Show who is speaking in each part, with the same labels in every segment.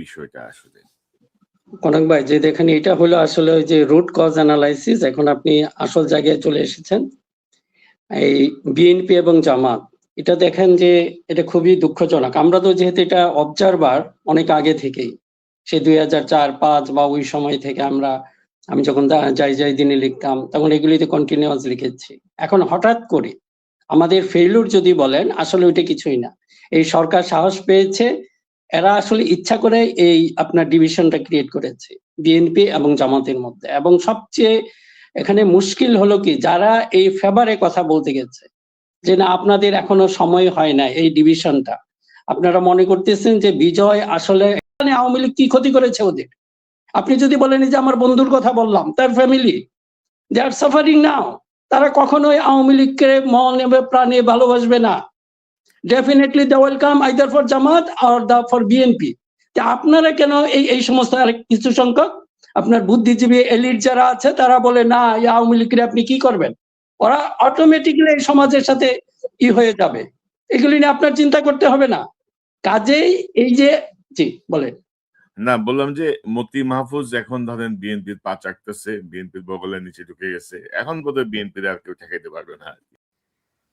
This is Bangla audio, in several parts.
Speaker 1: বিষয়টা আসলে?
Speaker 2: কনক ভাই, যে দেখেন এটা হলো আসলে ওই যে রুট কজ অ্যানালাইসিস। এখন আপনি আসল জায়গায় চলে এসেছেন। এই বিএনপি এবং জামাত, এটা দেখেন যে এটা খুবই দুঃখজনক। আমরা তো যেহেতু এটা অবজারভার অনেক আগে থেকেই, সে 2004-05 বা ওই সময় থেকে আমি যখন যাই দিনে লিখতাম তখন এগুলিতে কন্টিনিউয়াস লিখেছি। এখন হঠাৎ করে আমাদের ফেইলুর যদি বলেন, আসলে ওইটা কিছুই না। এই সরকার সাহস পেয়েছে, এরা আসলে ইচ্ছা করে এই আপনার ডিভিশনটা ক্রিয়েট করেছে বিএনপি এবং জামাতের মধ্যে। এবং সবচেয়ে এখানে মুশকিল হলো কি, যারা এই ফেভারে কথা বলতে গেছে যে না আপনাদের এখনো সময় হয় না এই ডিভিশনটা, আপনারা মনে করতেছেন যে বিজয় আসলে এখানে আওয়ামী লীগ কি ক্ষতি করেছে ওদের। আপনি যদি বলেন যে আমার বন্ধুর কথা বললাম, তার ফ্যামিলি দে আর সাফারিং নাও, তারা কখনোই আওয়ামী লীগকে মনে প্রাণে ভালোবাসবে না। Definitely they welcome either for Jamaat or for BNP. আপনারা কেন এই সমস্ত কিছু সংখ্যক আপনার বুদ্ধিজীবী এলিট যারা আছে তারা বলে না আওয়ামী লীগকে আপনি কি করবেন, ওরা অটোমেটিক্যালি এই সমাজের সাথে হয়ে যাবে। এগুলি নিয়ে আপনার চিন্তা করতে হবে না। কাজেই এই যে জি বলেন।
Speaker 1: না, বললাম যে মতি মাহফুজ এখন ধরেন বিএনপির পা চাটতেছে, বিএনপির বগলের নিচে ঢুকে গেছে, এখন বোধহয় বিএনপির আর কেউ ঠেকাইতে পারবে না।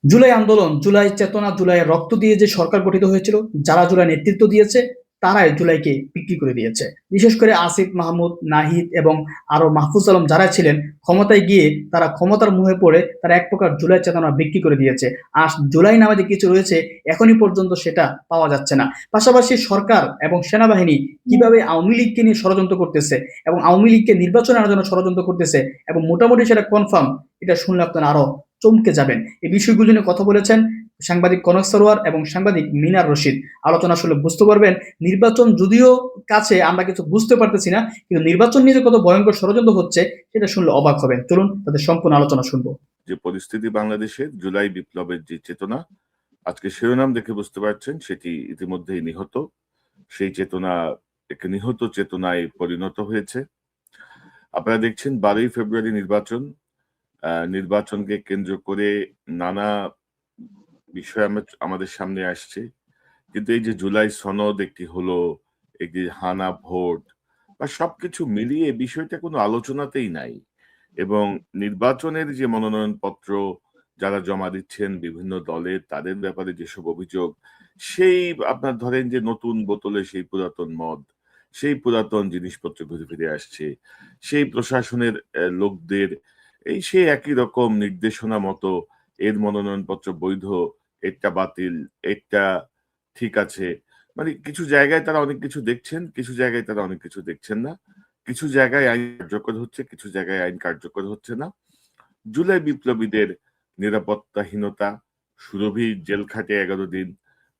Speaker 3: জুলাই আন্দোলন, জুলাই চেতনা, জুলাইয়ের রক্ত দিয়ে যে সরকার গঠিত হয়েছিল, যারা জুলাই নেতৃত্ব দিয়েছে তারাই জুলাইকে বিক্রি করে দিয়েছে। বিশেষ করে আসিফ মাহমুদ, নাহিদ এবং আরো মাহফুজ আলম যারা ছিলেন ক্ষমতায় গিয়ে তারা ক্ষমতার মুহে পড়ে তারা এক প্রকার জুলাই চেতনা বিক্রি করে দিয়েছে। আর জুলাই নামে যে কিছু রয়েছে এখনই পর্যন্ত সেটা পাওয়া যাচ্ছে না। পাশাপাশি সরকার এবং সেনাবাহিনী কিভাবে আওয়ামী লীগকে নিয়ে ষড়যন্ত্র করতেছে এবং আওয়ামী লীগকে নির্বাচনে আনার জন্য ষড়যন্ত্র করতেছে এবং মোটামুটি সেটা কনফার্ম, এটা শুনলে আপনারা আরো চমকে যাবেন। এই বিষয়গুলো নিয়ে কথা বলেছেন সাংবাদিক কনক সরোয়ার এবং সাংবাদিক মিনার রশিদ। আলোচনা আসলে বুঝতে পারবেন নির্বাচন যদিও কাছে, আমরা কিছু বুঝতে পারতেছি না, কিন্তু নির্বাচন নিয়ে কত ভয়ঙ্কর ষড়যন্ত্র হচ্ছে সেটা শুনলে অবাক হবেন। চলুন তাদের সম্পূর্ণ আলোচনা শুনবো।
Speaker 1: যে পরিস্থিতি বাংলাদেশের জুলাই বিপ্লবের যে চেতনা, আজকে শিরোনাম দেখে বুঝতে পারছেন সেটি ইতিমধ্যেই নিহত। সেই চেতনা একটি নিহত চেতনায় পরিণত হয়েছে। আপনারা দেখছেন 12ই ফেব্রুয়ারি নির্বাচনকে কেন্দ্র করে নানা বিষয় আমাদের সামনে আসছে। কিন্তু এই যে জুলাই সনদ একটি হলো, একটি হানা ভোট বা সবকিছু মিলিয়ে বিষয়টা কোনো আলোচনাতেই নাই। এবং নির্বাচনের যে মনোনয়ন পত্র যারা জমা দিচ্ছেন বিভিন্ন দলের, তাদের ব্যাপারে যেসব অভিযোগ, সেই আপনার ধরেন যে নতুন বোতলে সেই পুরাতন মদ, সেই পুরাতন জিনিসপত্র ঘুরে ফিরে আসছে, সেই প্রশাসনের লোকদের সেই একই রকম নির্দেশনা মতো এর মনোনয়নপত্র বৈধ, এটা বাতিল, এটা ঠিক আছে। মানে কিছু জায়গায় তারা অনেক কিছু দেখছেন, কিছু জায়গায় তারা অনেক কিছু দেখছেন না। কিছু জায়গায় আইন কার্যকর হচ্ছে, কিছু জায়গায় আইন কার্যকর হচ্ছে না। জুলাই বিপ্লবীদের নিরাপত্তাহীনতা, সুরভি জেল খাটে 11 দিন।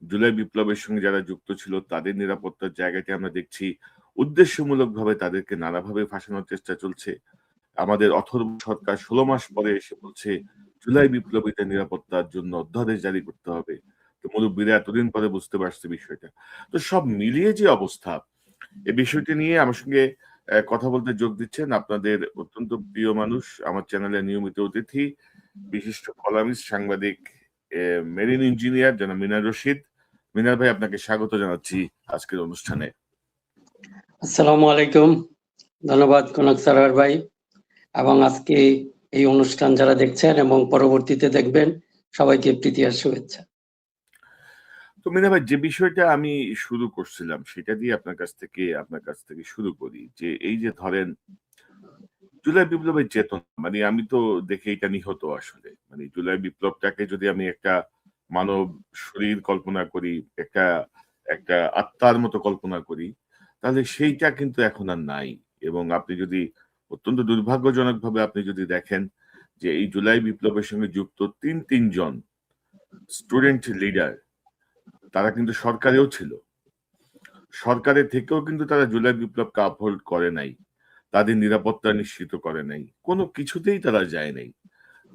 Speaker 1: জুলাই বিপ্লবের সঙ্গে যারা যুক্ত ছিল তাদের নিরাপত্তার জায়গাটি আমরা দেখছি উদ্দেশ্যমূলকভাবে তাদেরকে নানাভাবে ফাঁসানোর চেষ্টা চলছে। আমাদের অথর্ব সরকার 16 মাস পরে এসে বলছে জুলাই বিপ্লবীদের নিরাপত্তার জন্য অধ্যাদেশ জারি করতে হবে। তো মুরব্বীরা এতদিন পরে বুঝতে পারছে বিষয়টা। তো সব মিলিয়ে যে অবস্থা, এই বিষয়টি নিয়ে আমার সঙ্গে কথা বলতে যোগ দিচ্ছেন আপনাদের অত্যন্ত প্রিয় মানুষ, আমার চ্যানেলের নিয়মিত অতিথি, বিশিষ্ট কলামিস্ট, সাংবাদিক, মেরিন ইঞ্জিনিয়ার যেন মিনার রশিদ। মিনার ভাই, আপনাকে স্বাগত জানাচ্ছি আজকের অনুষ্ঠানে।
Speaker 2: আসসালামু আলাইকুম, ধন্যবাদ কনক সরোয়ার ভাই। এবং আজকে এই অনুষ্ঠান যারা দেখছেন এবং পরবর্তীতে দেখবেন সবাইকে প্রীতি আর শুভেচ্ছা।
Speaker 1: তো মিনা ভাই, যে বিষয়টা আমি শুরু করছিলাম সেটা দিয়ে আপনার কাছ থেকে শুরু করি। যে এই যে ধরেন জুলাই বিপ্লবের চেতনা, মানে আমি তো দেখে এটা নিহত আসলে। মানে জুলাই বিপ্লবটাকে যদি আমি একটা মানব শরীর কল্পনা করি, একটা একটা আত্মার মতো কল্পনা করি, তাহলে সেইটা কিন্তু এখন আর নাই। এবং আপনি যদি অত্যন্ত দুর্ভাগ্যজনক ভাবে আপনি যদি দেখেন যে এই জুলাই বিপ্লবের সঙ্গে যুক্ত তিনজন স্টুডেন্ট লিডার, তারা কিন্তু সরকারেও ছিল, সরকারের থেকেও কিন্তু তারা জুলাই বিপ্লবকে আপহোল্ড করে নাই, তাদের নিরাপত্তা নিশ্চিত করে নাই, কোনো কিছুতেই তারা যায় নাই।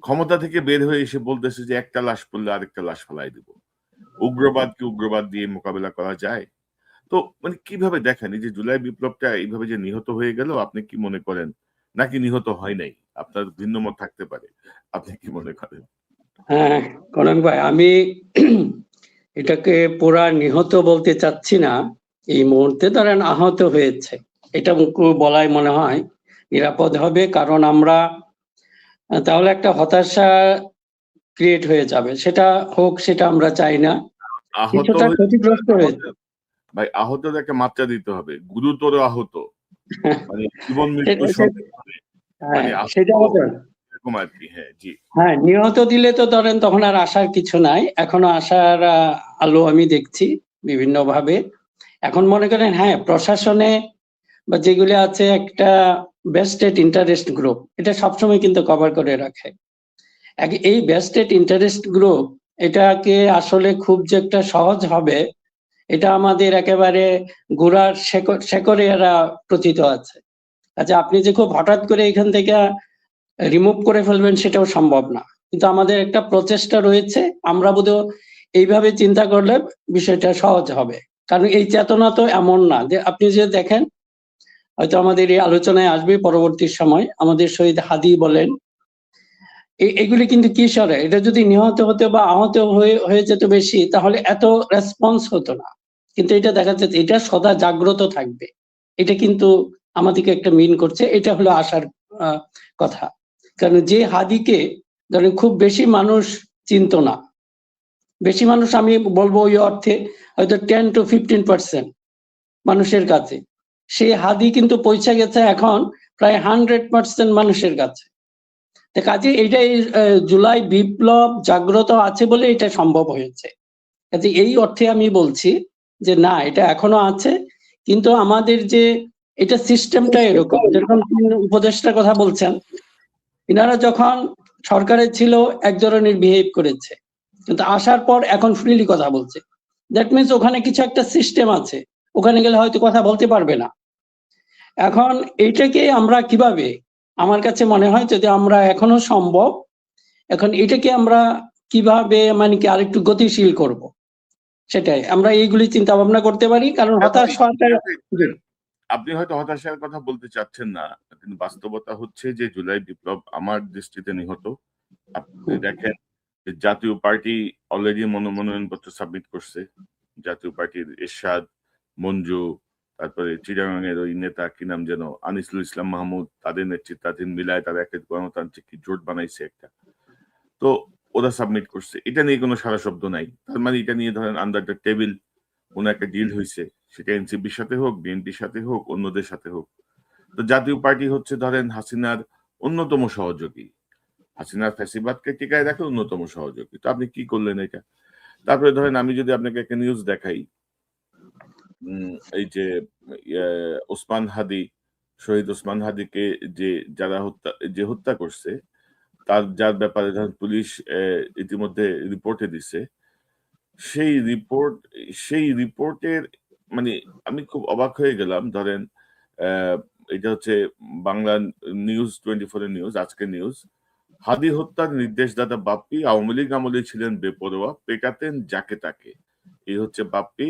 Speaker 1: ক্ষমতা থেকে বের হয়ে এসে বলতেছে যে একটা লাশ পড়লে আরেকটা লাশ ফেলাই দেব। উগ্রবাদকে উগ্রবাদ দিয়ে মোকাবেলা করা যায়? তো মানে কিভাবে দেখেন এই যে জুলাই বিপ্লবটা এইভাবে যে নিহত হয়ে গেল, আপনি কি মনে করেন? নাকি নিহত হয় নাই? আপনার ভিন্ন মত থাকতে পারে, আপনি কি মনে করেন?
Speaker 2: হ্যাঁ কনক ভাই, আমি এটাকে পুরা নিহত বলতে চাচ্ছি না। এই মুহূর্তে ধরেন আহত হয়েছে, এটা বলাই মনে হয় নিরাপদ হবে, কারণ আমরা তাহলে একটা হতাশা ক্রিয়েট হয়ে যাবে, সেটা হোক, সেটা আমরা চাই না।
Speaker 1: আহত
Speaker 2: কিছুটা
Speaker 1: হয়েছে,
Speaker 2: ক্ষতিগ্রস্ত হয়েছে।
Speaker 1: ভাই আহতের একটা মাত্রা দিতে হবে, গুরুতর আহত মানে জীবন মৃত্যু মানে
Speaker 2: হ্যাঁ,
Speaker 1: আহত
Speaker 2: সেটা হবে।
Speaker 1: এরকম আর কি। হ্যাঁ জি,
Speaker 2: হ্যাঁ, নিহত দিলে তো ধরেন তখন আর আসার কিছু নাই, এখনো আশার আলো আমি দেখছি বিভিন্ন ভাবে। এখন মনে করেন হ্যাঁ, প্রশাসনে বা যেগুলি আছে একটা বেস্টেড ইন্টারেস্ট গ্রুপ, এটা সবসময় কিন্তু কভার করে রাখে। এই বেস্টেড ইন্টারেস্ট গ্রুপ এটাকে আসলে খুব যে একটা সহজ হবে, এটা আমাদের একেবারে গোড়ার শেকড়ে এরা প্রথিত আছে। আচ্ছা, আপনি যে খুব হঠাৎ করে এখান থেকে রিমুভ করে ফেলবেন সেটাও সম্ভব না, কিন্তু আমাদের একটা প্রচেষ্টা রয়েছে। আমরা বোধহয় এইভাবে চিন্তা করলে বিষয়টা সহজ হবে, কারণ এই চেতনা তো এমন না যে আপনি যে দেখেন, হয়তো আমাদের এই আলোচনায় আসবে পরবর্তী সময়, আমাদের শহীদ হাদি বলেন, এগুলি কিন্তু কিশোরে, এটা যদি নিহত হতে বা আহত হয়ে যেত বেশি, তাহলে এত রেসপন্স হতো না। কিন্তু এটা দেখা যাচ্ছে এটা সদা জাগ্রত থাকবে, এটা কিন্তু আমাদেরকে একটা মিন করছে, এটা হলো আশার কথা। কারণ যে হাদিকে ধরেন খুব বেশি মানুষ চিনত না, বেশি মানুষ আমি বলবো ওই অর্থে হয়তো 10-15% মানুষের কাছে, সেই হাদি কিন্তু পৌঁছে গেছে এখন প্রায় 100% মানুষের কাছে। কাজে এইটাই জুলাই বিপ্লব জাগ্রত আছে বলে এটা সম্ভব হয়েছে। কাজে এই অর্থে আমি বলছি যে না, এটা এখনো আছে, কিন্তু আমাদের যে এটা সিস্টেমটা এরকম, যেরকম উপদেষ্টার কথা বলছেন, ইনারা যখন সরকারে ছিল এক ধরনের বিহেভ করেছে, কিন্তু আসার পর এখন ফ্রিলি কথা বলছে। দ্যাট মিনস ওখানে কিছু একটা সিস্টেম আছে, ওখানে গেলে হয়তো কথা বলতে পারবে না। এখন এইটাকে আমরা কিভাবে, আমার কাছে মনে হয় যদি আমরা এখনো সম্ভব, এখন এটাকে আমরা কিভাবে মানে কি আরেকটু গতিশীল করব, সেটাই আমরা এইগুলি চিন্তা ভাবনা করতে পারি। কারণ হতাশ হওয়াটা,
Speaker 1: আপনি হয়তো হতাশার কথা বলতে চাচ্ছেন না, কিন্তু বাস্তবতা হচ্ছে যে জুলাই বিপ্লব আমার দৃষ্টিতে নিহত। আপনি দেখেন যে জাতীয় পার্টি অলরেডি মনোনয়নপত্র সাবমিট করছে। জাতীয় পার্টির এরশাদ, মঞ্জু, তারপরে চিটাগাং এর ওই নেতা কি নাম যেন, আনিসুল ইসলাম মাহমুদ, তাদের নেতৃত্বাধীন মিলায় তারা একটা গণতান্ত্রিক জোট বানাইছে একটা। তো ওরা সাবমিট করছে, এটা নিয়ে কোনো সারা শব্দ নাই। তার মানে এটা নিয়ে ধরেন আন্ডার দ্য টেবিল কোন একটা ডিল হয়েছে, সেটা এনসিপির সাথে হোক, বিএনপির সাথে হোক, অন্যদের সাথে হোক। তো জাতীয় পার্টি হচ্ছে ধরেন হাসিনার অন্যতম সহযোগী, হাসিনার ফ্যাসিবাদকে টিকায় রাখে অন্যতম সহযোগী। তো আপনি কি করলেন এটা? তারপরে ধরেন আমি যদি আপনাকে একটা নিউজ দেখাই, এই যে ওসমান হাদি, শহীদ ওসমান হাদিকে যে যারা হত্যা করছে, যার ব্যাপারে ধরেন পুলিশ ইতিমধ্যে রিপোর্টে দিছে, সেই রিপোর্টের মানে আমি খুব অবাক হয়ে গেলাম। ধরেন এটা হচ্ছে বাংলা নিউজ 24 এর নিউজ, আজকের নিউজ। হাদি হত্যার নির্দেশদাতা বাপ্পি আওয়ামী লীগ আমলে ছিলেন বেপরোয়া, পেটাতেন যাকে তাকে। এই হচ্ছে বাপ্পি।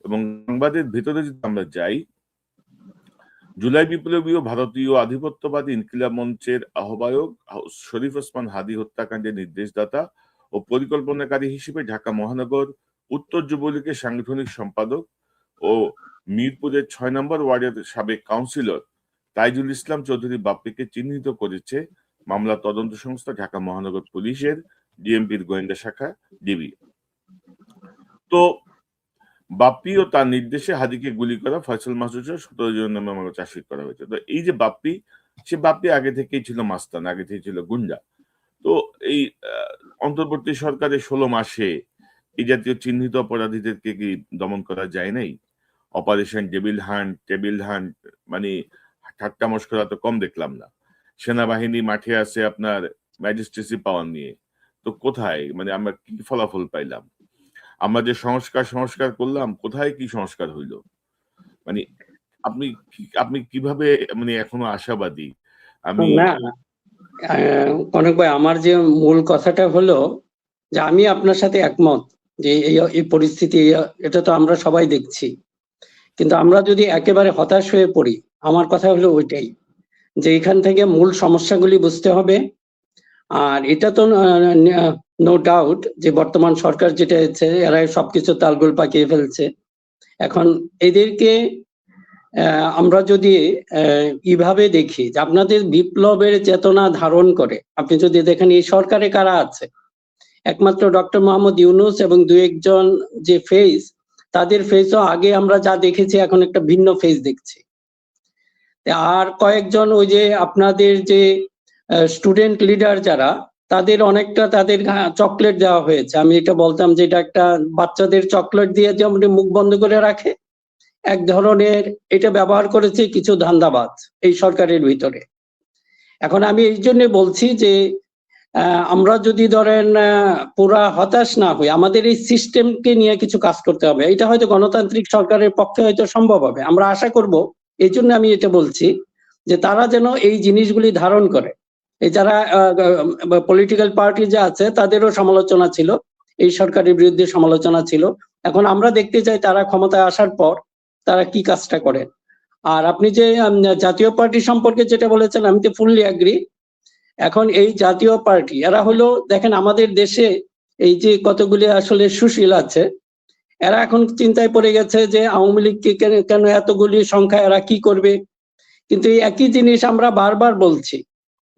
Speaker 1: এবং সংবাদের ভিতরে যদি আমরা যাই, জুলাই বিপ্লবীয় ভারতীয় আধিপত্যবাদী ইনকিলাব মঞ্চের আহ্বায়ক শরীফ ওসমান হাদি হত্যাকাণ্ডের নির্দেশদাতা ও পরিকল্পনাকারী হিসেবে ঢাকা মহানগর উত্তর যুবলীগের সাংগঠনিক সম্পাদক ও মিরপুরের 6 নম্বর ওয়ার্ডের সাবেক কাউন্সিলর তাইজুল ইসলাম চৌধুরী বাপ্পিকে চিহ্নিত করেছে মামলা তদন্ত সংস্থা ঢাকা মহানগর পুলিশের ডিএমপির গোয়েন্দা শাখা ডিবি। তো বাপ্পি ও তার নির্দেশে হাদিকে গুলি করা ফয়সাল মাসুদ 17 জন নামে মামলা চার্জশিট করা হয়েছে। তো এই যে বাপ্পি, সে বাপ্পি আগে থেকেই ছিল মাস্তান, আগে থেকেই ছিল গুন্ডা। তো এই অন্তর্বর্তী সরকারের 16 মাসে এই জাতীয় চিহ্নিত অপরাধীদেরকে কি দমন করা যায় নাই? অপারেশন টেবিল হান্ট মানে ঠাট্টা মস্করা তো কম দেখলাম না। সেনাবাহিনী মাঠে আছে আপনার ম্যাজিস্ট্রেসি পাওয়ার নিয়ে। তো কোথায় মানে আমরা কি ফলাফল পাইলাম? আমরা যে সংস্কার করলাম, কোথায় কি সংস্কার হইল? মানে আপনি কিভাবে মানে এখনো আশাবাদী? আমি
Speaker 2: না কনক ভাই, আমার যে মূল কথাটা হলো যে আমি আপনার সাথে একমত যে এই পরিস্থিতি, এটা তো আমরা সবাই দেখছি, কিন্তু আমরা যদি একেবারে হতাশ হয়ে পড়ি, আমার কথা হলো ওইটাই যে এখান থেকে মূল সমস্যাগুলি বুঝতে হবে। আর এটা তো নো ডাউট যে বর্তমান সরকার যেটা হচ্ছে, এরাই সবকিছু তালগোল পাকিয়ে ফেলছে। এখন এদেরকে আমরা যদি কিভাবে দেখি যে আপনাদের বিপ্লবের চেতনা ধারণ করে, আপনি যদি দেখেন এই সরকারে কারা আছে, একমাত্র ডক্টর মোহাম্মদ ইউনূস এবং দু একজন যে ফেস, তাদের ফেসও আগে আমরা যা দেখেছি এখন একটা ভিন্ন ফেস দেখছি। আর কয়েকজন ওই যে আপনাদের যে স্টুডেন্ট লিডার যারা, তাদের অনেকটা তাদের চকলেট দেওয়া হয়েছে। আমি এটা বলতাম যে এটা একটা বাচ্চাদের চকলেট দিয়ে যেমন মুখ বন্ধ করে রাখে, এক ধরনের এটা ব্যবহার করেছে কিছু ধান্দাবাজ এই সরকারের ভিতরে। এখন আমি এই জন্য বলছি যে আমরা যদি ধরেন পুরা হতাশ না হই, আমাদের এই সিস্টেমকে নিয়ে কিছু কাজ করতে হবে। এটা হয়তো গণতান্ত্রিক সরকারের পক্ষে হয়তো সম্ভব হবে, আমরা আশা করব। এই জন্য আমি এটা বলছি যে তারা যেন এই জিনিসগুলি ধারণ করে। এই যারা পলিটিক্যাল পার্টি যা আছে তাদেরও সমালোচনা ছিল, এই সরকারের বিরুদ্ধে সমালোচনা ছিল। এখন আমরা দেখতে চাই তারা ক্ষমতায় আসার পর তারা কি কাজটা করে। আর আপনি যে জাতীয় পার্টি সম্পর্কে যেটা বলেছেন, আমি তো ফুললি এগ্রি। এখন এই জাতীয় পার্টি এরা হলো, দেখেন আমাদের দেশে এই যে কতগুলি আসলে সুশীল আছে, এরা এখন চিন্তায় পড়ে গেছে যে আওয়ামী লীগকে কেন এতগুলি সংখ্যা, এরা কি করবে। কিন্তু এই একই জিনিস আমরা বারবার বলছি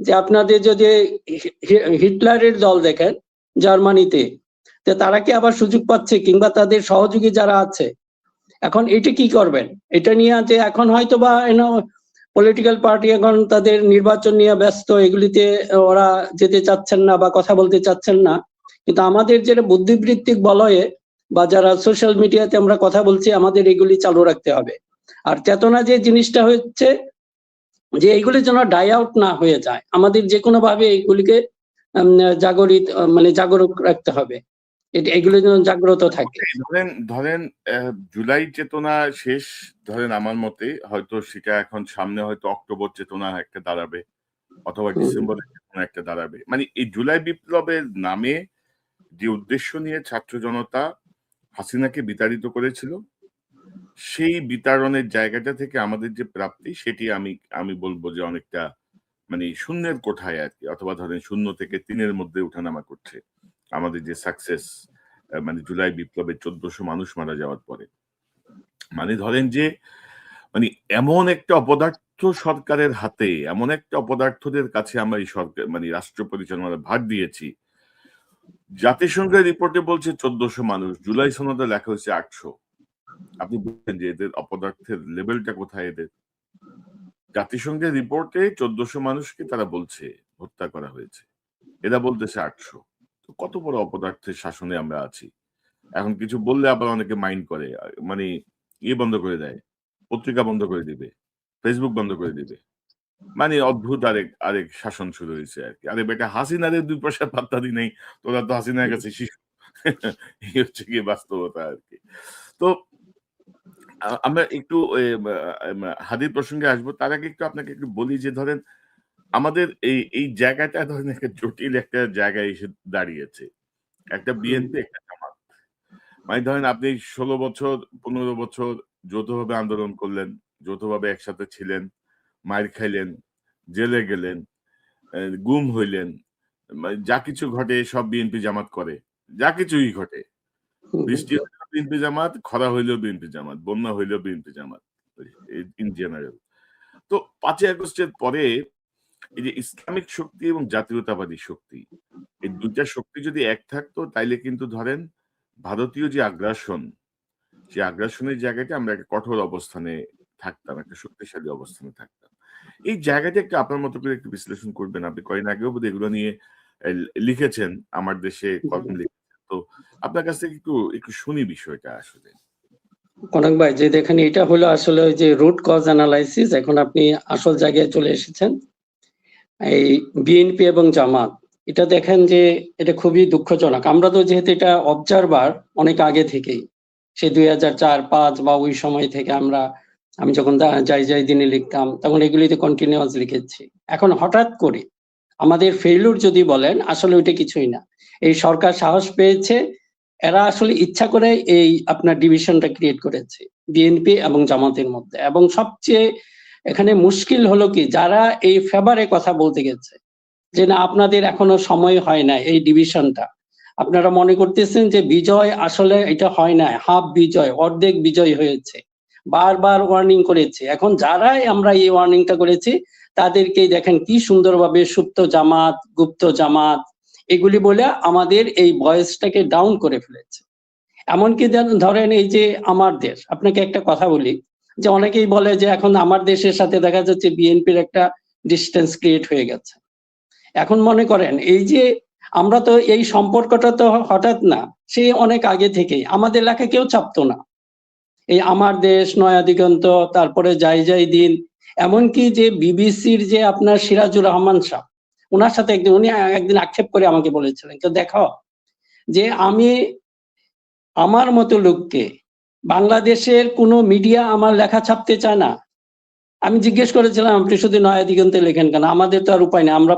Speaker 2: যে আপনাদের যদি হিটলারের দল দেখেন জার্মানিতে, তো তারা কি আবার সুযোগ পাচ্ছে, কিংবা তাদের সহযোগী যারা আছে, এখন এটা কি করবেন? এটা নিয়ে যে এখন হয়তো বা পলিটিক্যাল পার্টি এখন তাদের নির্বাচন নিয়ে ব্যস্ত, এগুলিতে ওরা যেতে চাচ্ছেন না বা কথা বলতে চাচ্ছেন না। কিন্তু আমাদের যেটা বুদ্ধিবৃত্তিক বলয়ে বা যারা সোশ্যাল মিডিয়াতে আমরা কথা বলছি, আমাদের এগুলি চালু রাখতে হবে। আর চেতনা যে জিনিসটা হচ্ছে যে এইগুলি যেন ডাই আউট না হয়ে যায়, আমাদের যে কোনো ভাবে এইগুলিকে জাগরিত জাগরুক রাখতে হবে, এগুলো যেন জাগ্রত থাকে।
Speaker 1: ধরেন জুলাই চেতনা শেষ, ধরেন আমার মতে হয়তো সেটা এখন সামনে হয়তো অক্টোবর চেতনা একটা দাঁড়াবে, অথবা ডিসেম্বরের চেতনা একটা দাঁড়াবে। মানে এই জুলাই বিপ্লবের নামে যে উদ্দেশ্য নিয়ে ছাত্র জনতা হাসিনাকে বিতাড়িত করেছিল, সেই বিতাড়নের জায়গাটা থেকে আমাদের যে প্রাপ্তি, সেটি আমি বলবো যে অনেকটা মানে শূন্যের কোঠায় আর কি, অথবা ধরেন 0 থেকে 3-এর মধ্যে উঠানামা করছে। আমাদের যে সাকসেস, মানে জুলাই বিপ্লবে 1400 মানুষ মারা যাওয়ার পরে, মানে ধরেন যে মানে এমন একটা অপদার্থ সরকারের হাতে, এমন একটা অপদার্থদের কাছে আমরা এই সরকার মানে রাষ্ট্র পরিচালনার ভার দিয়েছি। জাতিসংঘের রিপোর্টে বলছে 1400 মানুষ, জুলাই সনদে লেখা হয়েছে 800। আপনি বলছেন যে এদের অপদার্থের লেভেলটা কোথায় এদের? জাতিসংঘের রিপোর্টে 1400 মানুষকে তারা বলছে হত্যা করা হয়েছে, এরা বলতেছে 800। তো কত বড় অপদার্থের শাসনে আমরা আছি। এখন কিছু বললে আবার অনেকে মাইন্ড করে, মানে বন্ধ করে দেয়, পত্রিকা বন্ধ করে দিবে, ফেসবুক বন্ধ করে দিবে। মানে অদ্ভুত আরেক শাসন শুরু হয়েছে আর কি। আরে বেটা, হাসিনাদের 2 পয়সা পাত্তা দি নেই, তোরা তো হাসিনার কাছে শিশু। এই হচ্ছে কি বাস্তবতা আর কি। তো আমরা একটু হাদির প্রসঙ্গে আসবো, তার আগে একটু আপনাকে একটু বলি যে ধরেন আমাদের এই জায়গাটা ধরেন একটা জটিল একটা জায়গায় এসে দাঁড়িয়েছে। একটা বিএনপি, একটা জামাত। মানে ধরেন আপনি 16 বছর 15 বছর যৌথভাবে আন্দোলন করলেন, যৌথভাবে একসাথে ছিলেন, মাইর খাইলেন, জেলে গেলেন, গুম হইলেন, যা কিছু ঘটে সব বিএনপি জামাত করে, যা কিছুই ঘটে। বৃষ্টি হইলেও বিএনপি জামাত, খরা হইলেও বিএনপি জামাত, বন্যা হইলেও বিএনপি জামাত, ইন জেনারেল। তো 5ই আগস্টের পরে এই যে ইসলামিক শক্তি এবং জাতীয়তাবাদী শক্তি, এই 2টা শক্তি যদি এক থাকতো, তাইলে কিন্তু ধরেন ভারতীয় যে আগ্রাসন, সেই আগ্রাসনের জায়গাটা আমরা একটা কঠোর অবস্থানে থাকতাম, একটা শক্তিশালী অবস্থানে থাকতাম। এই জায়গাটা একটু আপনার মতো করে একটু বিশ্লেষণ করবেন। আপনি কয়েকদিন আগেও বোধহয় এগুলো নিয়ে লিখেছেন, আমার দেশে কলম লিখেছেন। তো আপনার কাছ থেকে একটু শুনি বিষয়টা আসলে।
Speaker 2: কনক ভাই, যে দেখেন এটা হলো আসলে ওই যে রুট কজ অ্যানালাইসিস, এখন আপনি আসল জায়গায় চলে এসেছেন। এই বিএনপি এবং জামাত, এটা দেখেন যে এটা খুবই দুঃখজনক। আমরা তো যেহেতু এটা অবজারভার অনেক আগে থেকেই, সে 2004-5 বা ওই সময় থেকে আমি যখন যাই দিনে লিখতাম, তখন এগুলিতে কন্টিনিউয়াস লিখেছি। এখন হঠাৎ করে আমাদের ফেইলুর যদি বলেন, আসলে ওইটা কিছুই না। এই সরকার সাহস পেয়েছে, এরা আসলে ইচ্ছা করে এই আপনার ডিভিশনটা ক্রিয়েট করেছে বিএনপি এবং জামাতের মধ্যে। এবং সবচেয়ে এখানে মুশকিল হলো কি, যারা এই ফেভারে কথা বলতে গেছে যে না আপনাদের এখনো সময় হয় না এই ডিভিশনটা, আপনারা মনে করতেছেন যে বিজয়, আসলে এটা হয় না, হাফ বিজয়, অর্ধেক বিজয় হয়েছে। বারবার ওয়ার্নিং করেছে। এখন যারাই আমরা এই ওয়ার্নিংটা করেছি তাদেরকেই দেখেন কি সুন্দরভাবে সুপ্ত জামাত, গুপ্ত জামাত এগুলি বলে আমাদের এই ভয়েসটাকে ডাউন করে ফেলেছে। এমনকি ধরেন এই যে আমার দেশ, আপনাকে একটা কথা বলি, যে অনেকেই বলে যে এখন আমার দেশের সাথে দেখা যাচ্ছে বিএনপির একটা ডিস্টেন্স ক্রিয়েট হয়ে গেছে। এখন মনে করেন এই যে আমরা তো এই সম্পর্কটা তো হঠাৎ না, সে অনেক আগে থেকেই আমাদের লেখা কেউ চাপতো না। এই আমার দেশ, নয়া দিগন্ত, তারপরে যাই যাই দিন, এমনকি যে বিবিসির যে আপনার সিরাজুর রহমান সাহেব, ওনার সাথে উনি একদিন আক্ষেপ করে আমাকে বলেছিলেন, তো দেখো যে আমি আমার মতো লোককে বাংলাদেশের কোনো মিডিয়া আমার লেখা ছাপতে চায় না। আমি জিজ্ঞেস করেছিলাম আপনি শুধু নয়া দিগন্তে লেখেন কেন? আমাদের তো আর উপায় নেই, আমরা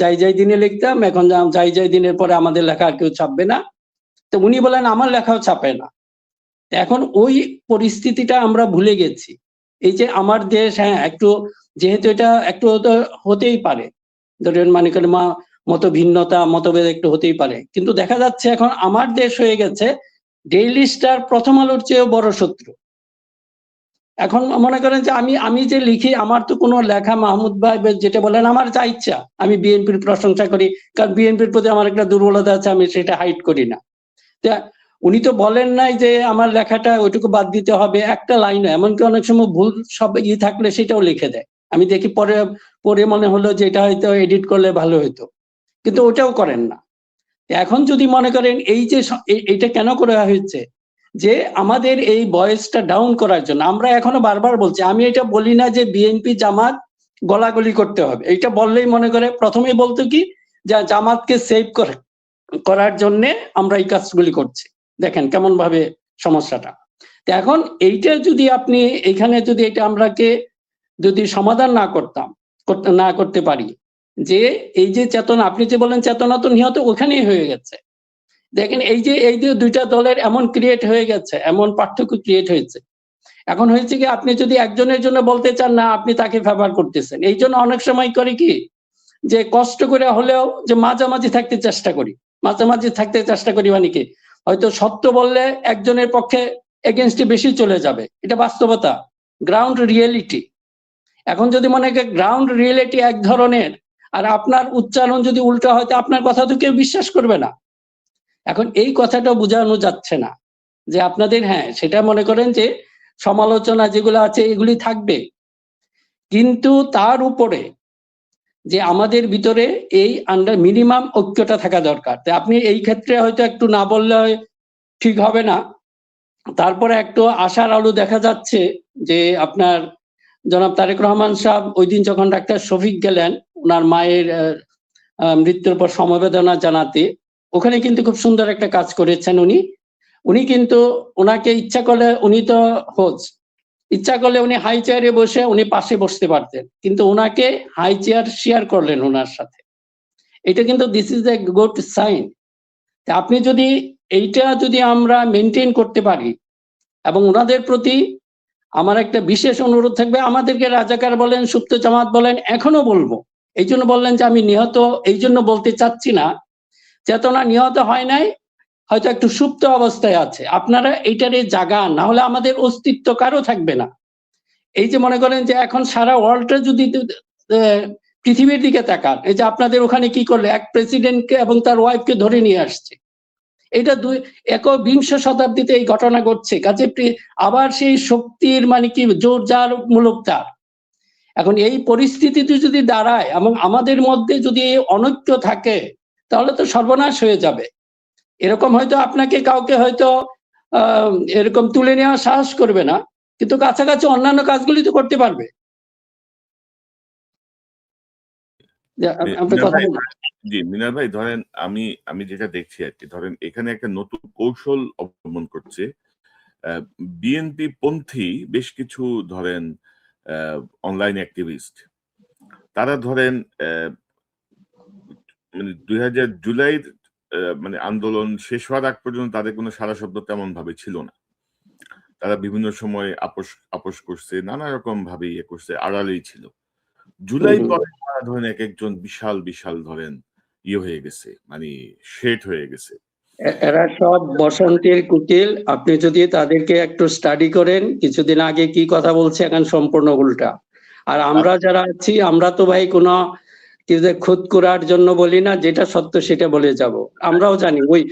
Speaker 2: যাই যাই দিনে লিখতাম, এখন যাই যাই দিনের পরে আমাদের লেখা আর কেউ ছাপবে না। তো উনি বলেন আমার লেখাও ছাপে না। এখন ওই পরিস্থিতিটা আমরা ভুলে গেছি। এই যে আমার দেশ, হ্যাঁ একটু, যেহেতু এটা একটু তো হতেই পারে, ধরেন মানে করে মত ভিন্নতা, মতভেদ একটু হতেই পারে, কিন্তু দেখা যাচ্ছে এখন আমার দেশ হয়ে গেছে ডেইলি স্টার প্রথম আলোর চেয়েও বড় শত্রু। এখন মনে করেন যে আমি যে লিখি, আমার তো কোনো লেখা মাহমুদ ভাই যেটা বলেন আমার যা ইচ্ছা, আমি বিএনপির প্রশংসা করি, কারণ বিএনপির প্রতি আমার একটা দুর্বলতা আছে, আমি সেটা হাইড করি না। উনি তো বলেন নাই যে আমার লেখাটা ওইটুকু বাদ দিতে হবে, একটা লাইনও, এমনকি অনেক সময় ভুল সব থাকলে সেটাও লিখে দেয়। আমি দেখি পরে মনে হলো যে এটা হয়তো এডিট করলে ভালো হতো, কিন্তু ওটাও করেন না। এখন যদি মনে করেন এই যে এইটা কেন করা হয়েছে, যে আমাদের এই ভয়েসটা ডাউন করার জন্য। আমরা এখনো বারবার বলছি, আমি এটা বলি না যে বিএনপি জামাত গলাগলি করতে হবে, এইটা বললেই মনে করে প্রথমেই বলতো কি যে জামাতকে সেভ করার জন্য আমরা এই কাজগুলি করছি। দেখেন কেমন ভাবে সমস্যাটা। এখন এইটা যদি আপনি এখানে যদি এটা আমরাকে যদি সমাধান না করতে পারি, যে এই যে চেতনা, আপনি যে বলেন চেতনা তো নিহত ওখানেই হয়ে গেছে। দেখেন এই যে দুইটা দলের এমন ক্রিয়েট হয়ে গেছে, এমন পার্থক্য ক্রিয়েট হয়েছে। এখন হয়েছে কি, আপনি যদি একজনের জন্য বলতে চান না, আপনি তাকে ফেভার করতেছেন। এই জন্য অনেক সময় করে কি, যে কষ্ট করে হলেও যে মাঝামাঝি থাকতে চেষ্টা করি। মাঝামাঝি থাকতে চেষ্টা করি মানে কি, হয়তো সত্য বললে একজনের পক্ষে এগেনস্টে বেশি চলে যাবে, এটা বাস্তবতা, গ্রাউন্ড রিয়েলিটি। এখন যদি মনে করেন গ্রাউন্ড রিয়েলিটি এক ধরনের, আর আপনার উচ্চারণ যদি উল্টো হয়, আপনার কথা তো কেউ বিশ্বাস করবে না। এখন এই কথাটা বোঝানো যাচ্ছে না যে আপনাদের, হ্যাঁ সেটা মনে করেন যে সমালোচনা যেগুলো আছে এগুলি থাকবে, কিন্তু তার উপরে যে আমাদের ভিতরে এই মিনিমাম ঐক্যটা থাকা দরকার। আপনি এই ক্ষেত্রে হয়তো একটু না বললে ঠিক হবে না, তারপরে একটু আশার আলো দেখা যাচ্ছে যে আপনার জনাব তারেক রহমান সাহেব ওই দিন যখন ডাক্তার শফিক গেলেন ওনার মায়ের মৃত্যুর পর সমবেদনা জানাতে, ওখানে কিন্তু খুব সুন্দর একটা কাজ করেছেন উনি কিন্তু ওনাকে ইচ্ছা করলে, উনি তো হোজ, ইচ্ছা করলে উনি হাই চেয়ারে বসে উনি পাশে বসতে পারতেন, কিন্তু ওনাকে হাই চেয়ার শেয়ার করলেন ওনার সাথে। এটা কিন্তু this is a good sign. আপনি যদি এইটা যদি আমরা মেনটেন করতে পারি, এবং ওনাদের প্রতি আমার একটা বিশেষ অনুরোধ থাকবে, আমাদেরকে রাজাকার বলেন, সুপ্ত জামাত বলেন, এখনো বলবো। এই জন্য বললেন যে আমি নিহত, এই জন্য বলতে চাচ্ছি না, চেতনা নিহত হয় নাই, হয়তো একটু সুপ্ত অবস্থায় আছে। আপনারা এইটারে জাগান, না হলে আমাদের অস্তিত্ব কারো থাকবে না। এই যে মনে করেন যে এখন সারা ওয়ার্ল্ডটা যদি পৃথিবীর দিকে তাকান, এই যে আপনাদের ওখানে কি করলে, এক প্রেসিডেন্টকে এবং তার ওয়াইফকে ধরে নিয়ে আসছে, এটা একবিংশ শতাব্দীতে এই ঘটনা ঘটছে। কাজে আবার সেই শক্তির মানে কি জোর যার মূলক তার। এখন এই পরিস্থিতিতে যদি দাঁড়ায় এবং আমাদের মধ্যে যদি অনৈক্য থাকে, তাহলে তো সর্বনাশ হয়ে যাবে। এরকম হয়তো আপনাকে কাউকে হয়তো এরকম তুলে নেওয়ার সাহস করবে না, কিন্তু কাছাকাছি অন্যান্য কাজগুলি তো করতে পারবে।
Speaker 1: জি মিনার ভাই, ধরেন আমি যেটা দেখছি আর কি, ধরেন এখানে একটা নতুন কৌশল অবলম্বন করছে বিএনপি পন্থী বেশ কিছু ধরেন অনলাইন অ্যাক্টিভিস্ট। তারা ধরেন মানে 2000 জুলাইয়ের মানে আন্দোলন শেষ হওয়ার আগ পর্যন্ত তাদের কোনো সারা শব্দ তেমন ভাবে ছিল না। তারা বিভিন্ন সময় আপোষ করছে, নানা রকম ভাবে ইয়ে করছে, আড়ালেই ছিল। জুলাই পরে তারা ধরেন এক একজন বিশাল বিশাল ধরেন ইয়ে হয়ে গেছে, মানে শেড হয়ে গেছে।
Speaker 2: এরা সব বসন্তের কুটিল। আপনি যদি তাদেরকে একটু স্টাডি করেন, কিছুদিন আগে কি কথা বলছে এখন সম্পূর্ণ উল্টা। আর আমরা যারা আছি, আমরা তো ভাই কোনো খুদ করার জন্য বলি না, যেটা সত্য সেটা বলে যাব। আমরাও জানি ওই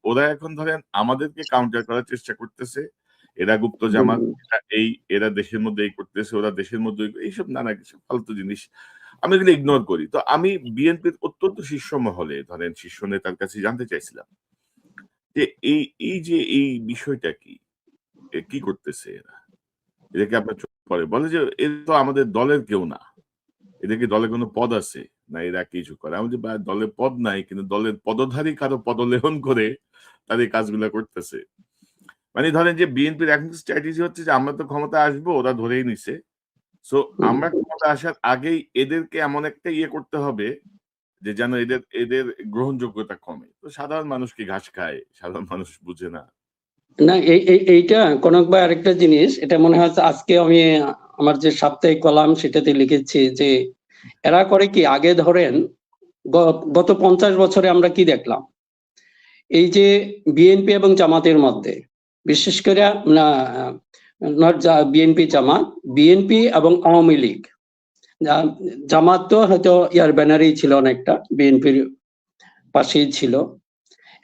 Speaker 1: ওরা এখন ধরেন আমাদেরকে কাউন্টার করার চেষ্টা করতেছে। এরা গুপ্ত জামাত, এরা দেশের মধ্যে এই করতেছে, ওরা দেশের মধ্যে এইসব নানা কিছু ফালতু জিনিস আমি এগুলো ইগনোর করি। তো আমি বিএনপির অত্যন্ত শীর্ষ মহলে ধরেন শীর্ষ নেতার কাছে জানতে চাইছিলাম যে এই বিষয়টা কি করতেছে এরা, এদেরকে আপনার চোখ পড়ে বলে যে এরা তো আমাদের দলের কেউ না, এদেরকে দলে কোনো পদ আছে না, এরা কিছু করে। আমি যে দলে পদ নাই, কিন্তু দলের পদধারী কারো পদলেহন করে তাদের কাজগুলা করতেছে। মানে ধরেন যে বিএনপির এখন স্ট্র্যাটেজি হচ্ছে যে আমরা তো ক্ষমতা আসবো, ওরা ধরেই নিছে, সো আমরা ক্ষমতা আসার আগেই এদেরকে এমন একটা ইয়ে করতে হবে যে যেন এদের গ্রহণযোগ্যতা কমে। তো সাধারণ মানুষ কি ঘাস খায়? সাধারণ মানুষ বুঝে না।
Speaker 2: না, এইটা কনক ভাই আরেকটা জিনিস, এটা মনে হয় আজকে আমি আমার যে সাপ্তাহিক কলাম সেটাতে লিখেছি যে এরা করে কি, আগে ধরেন গত 50 বছরে আমরা কি দেখলাম, এই যে বিএনপি এবং জামাতের মধ্যে, বিশেষ করে নট বিএনপি জামাত, বিএনপি এবং আওয়ামী লীগ, জামাত তো হয়তো ইয়ার ব্যানারেই ছিল, অনেকটা বিএনপির পাশেই ছিল।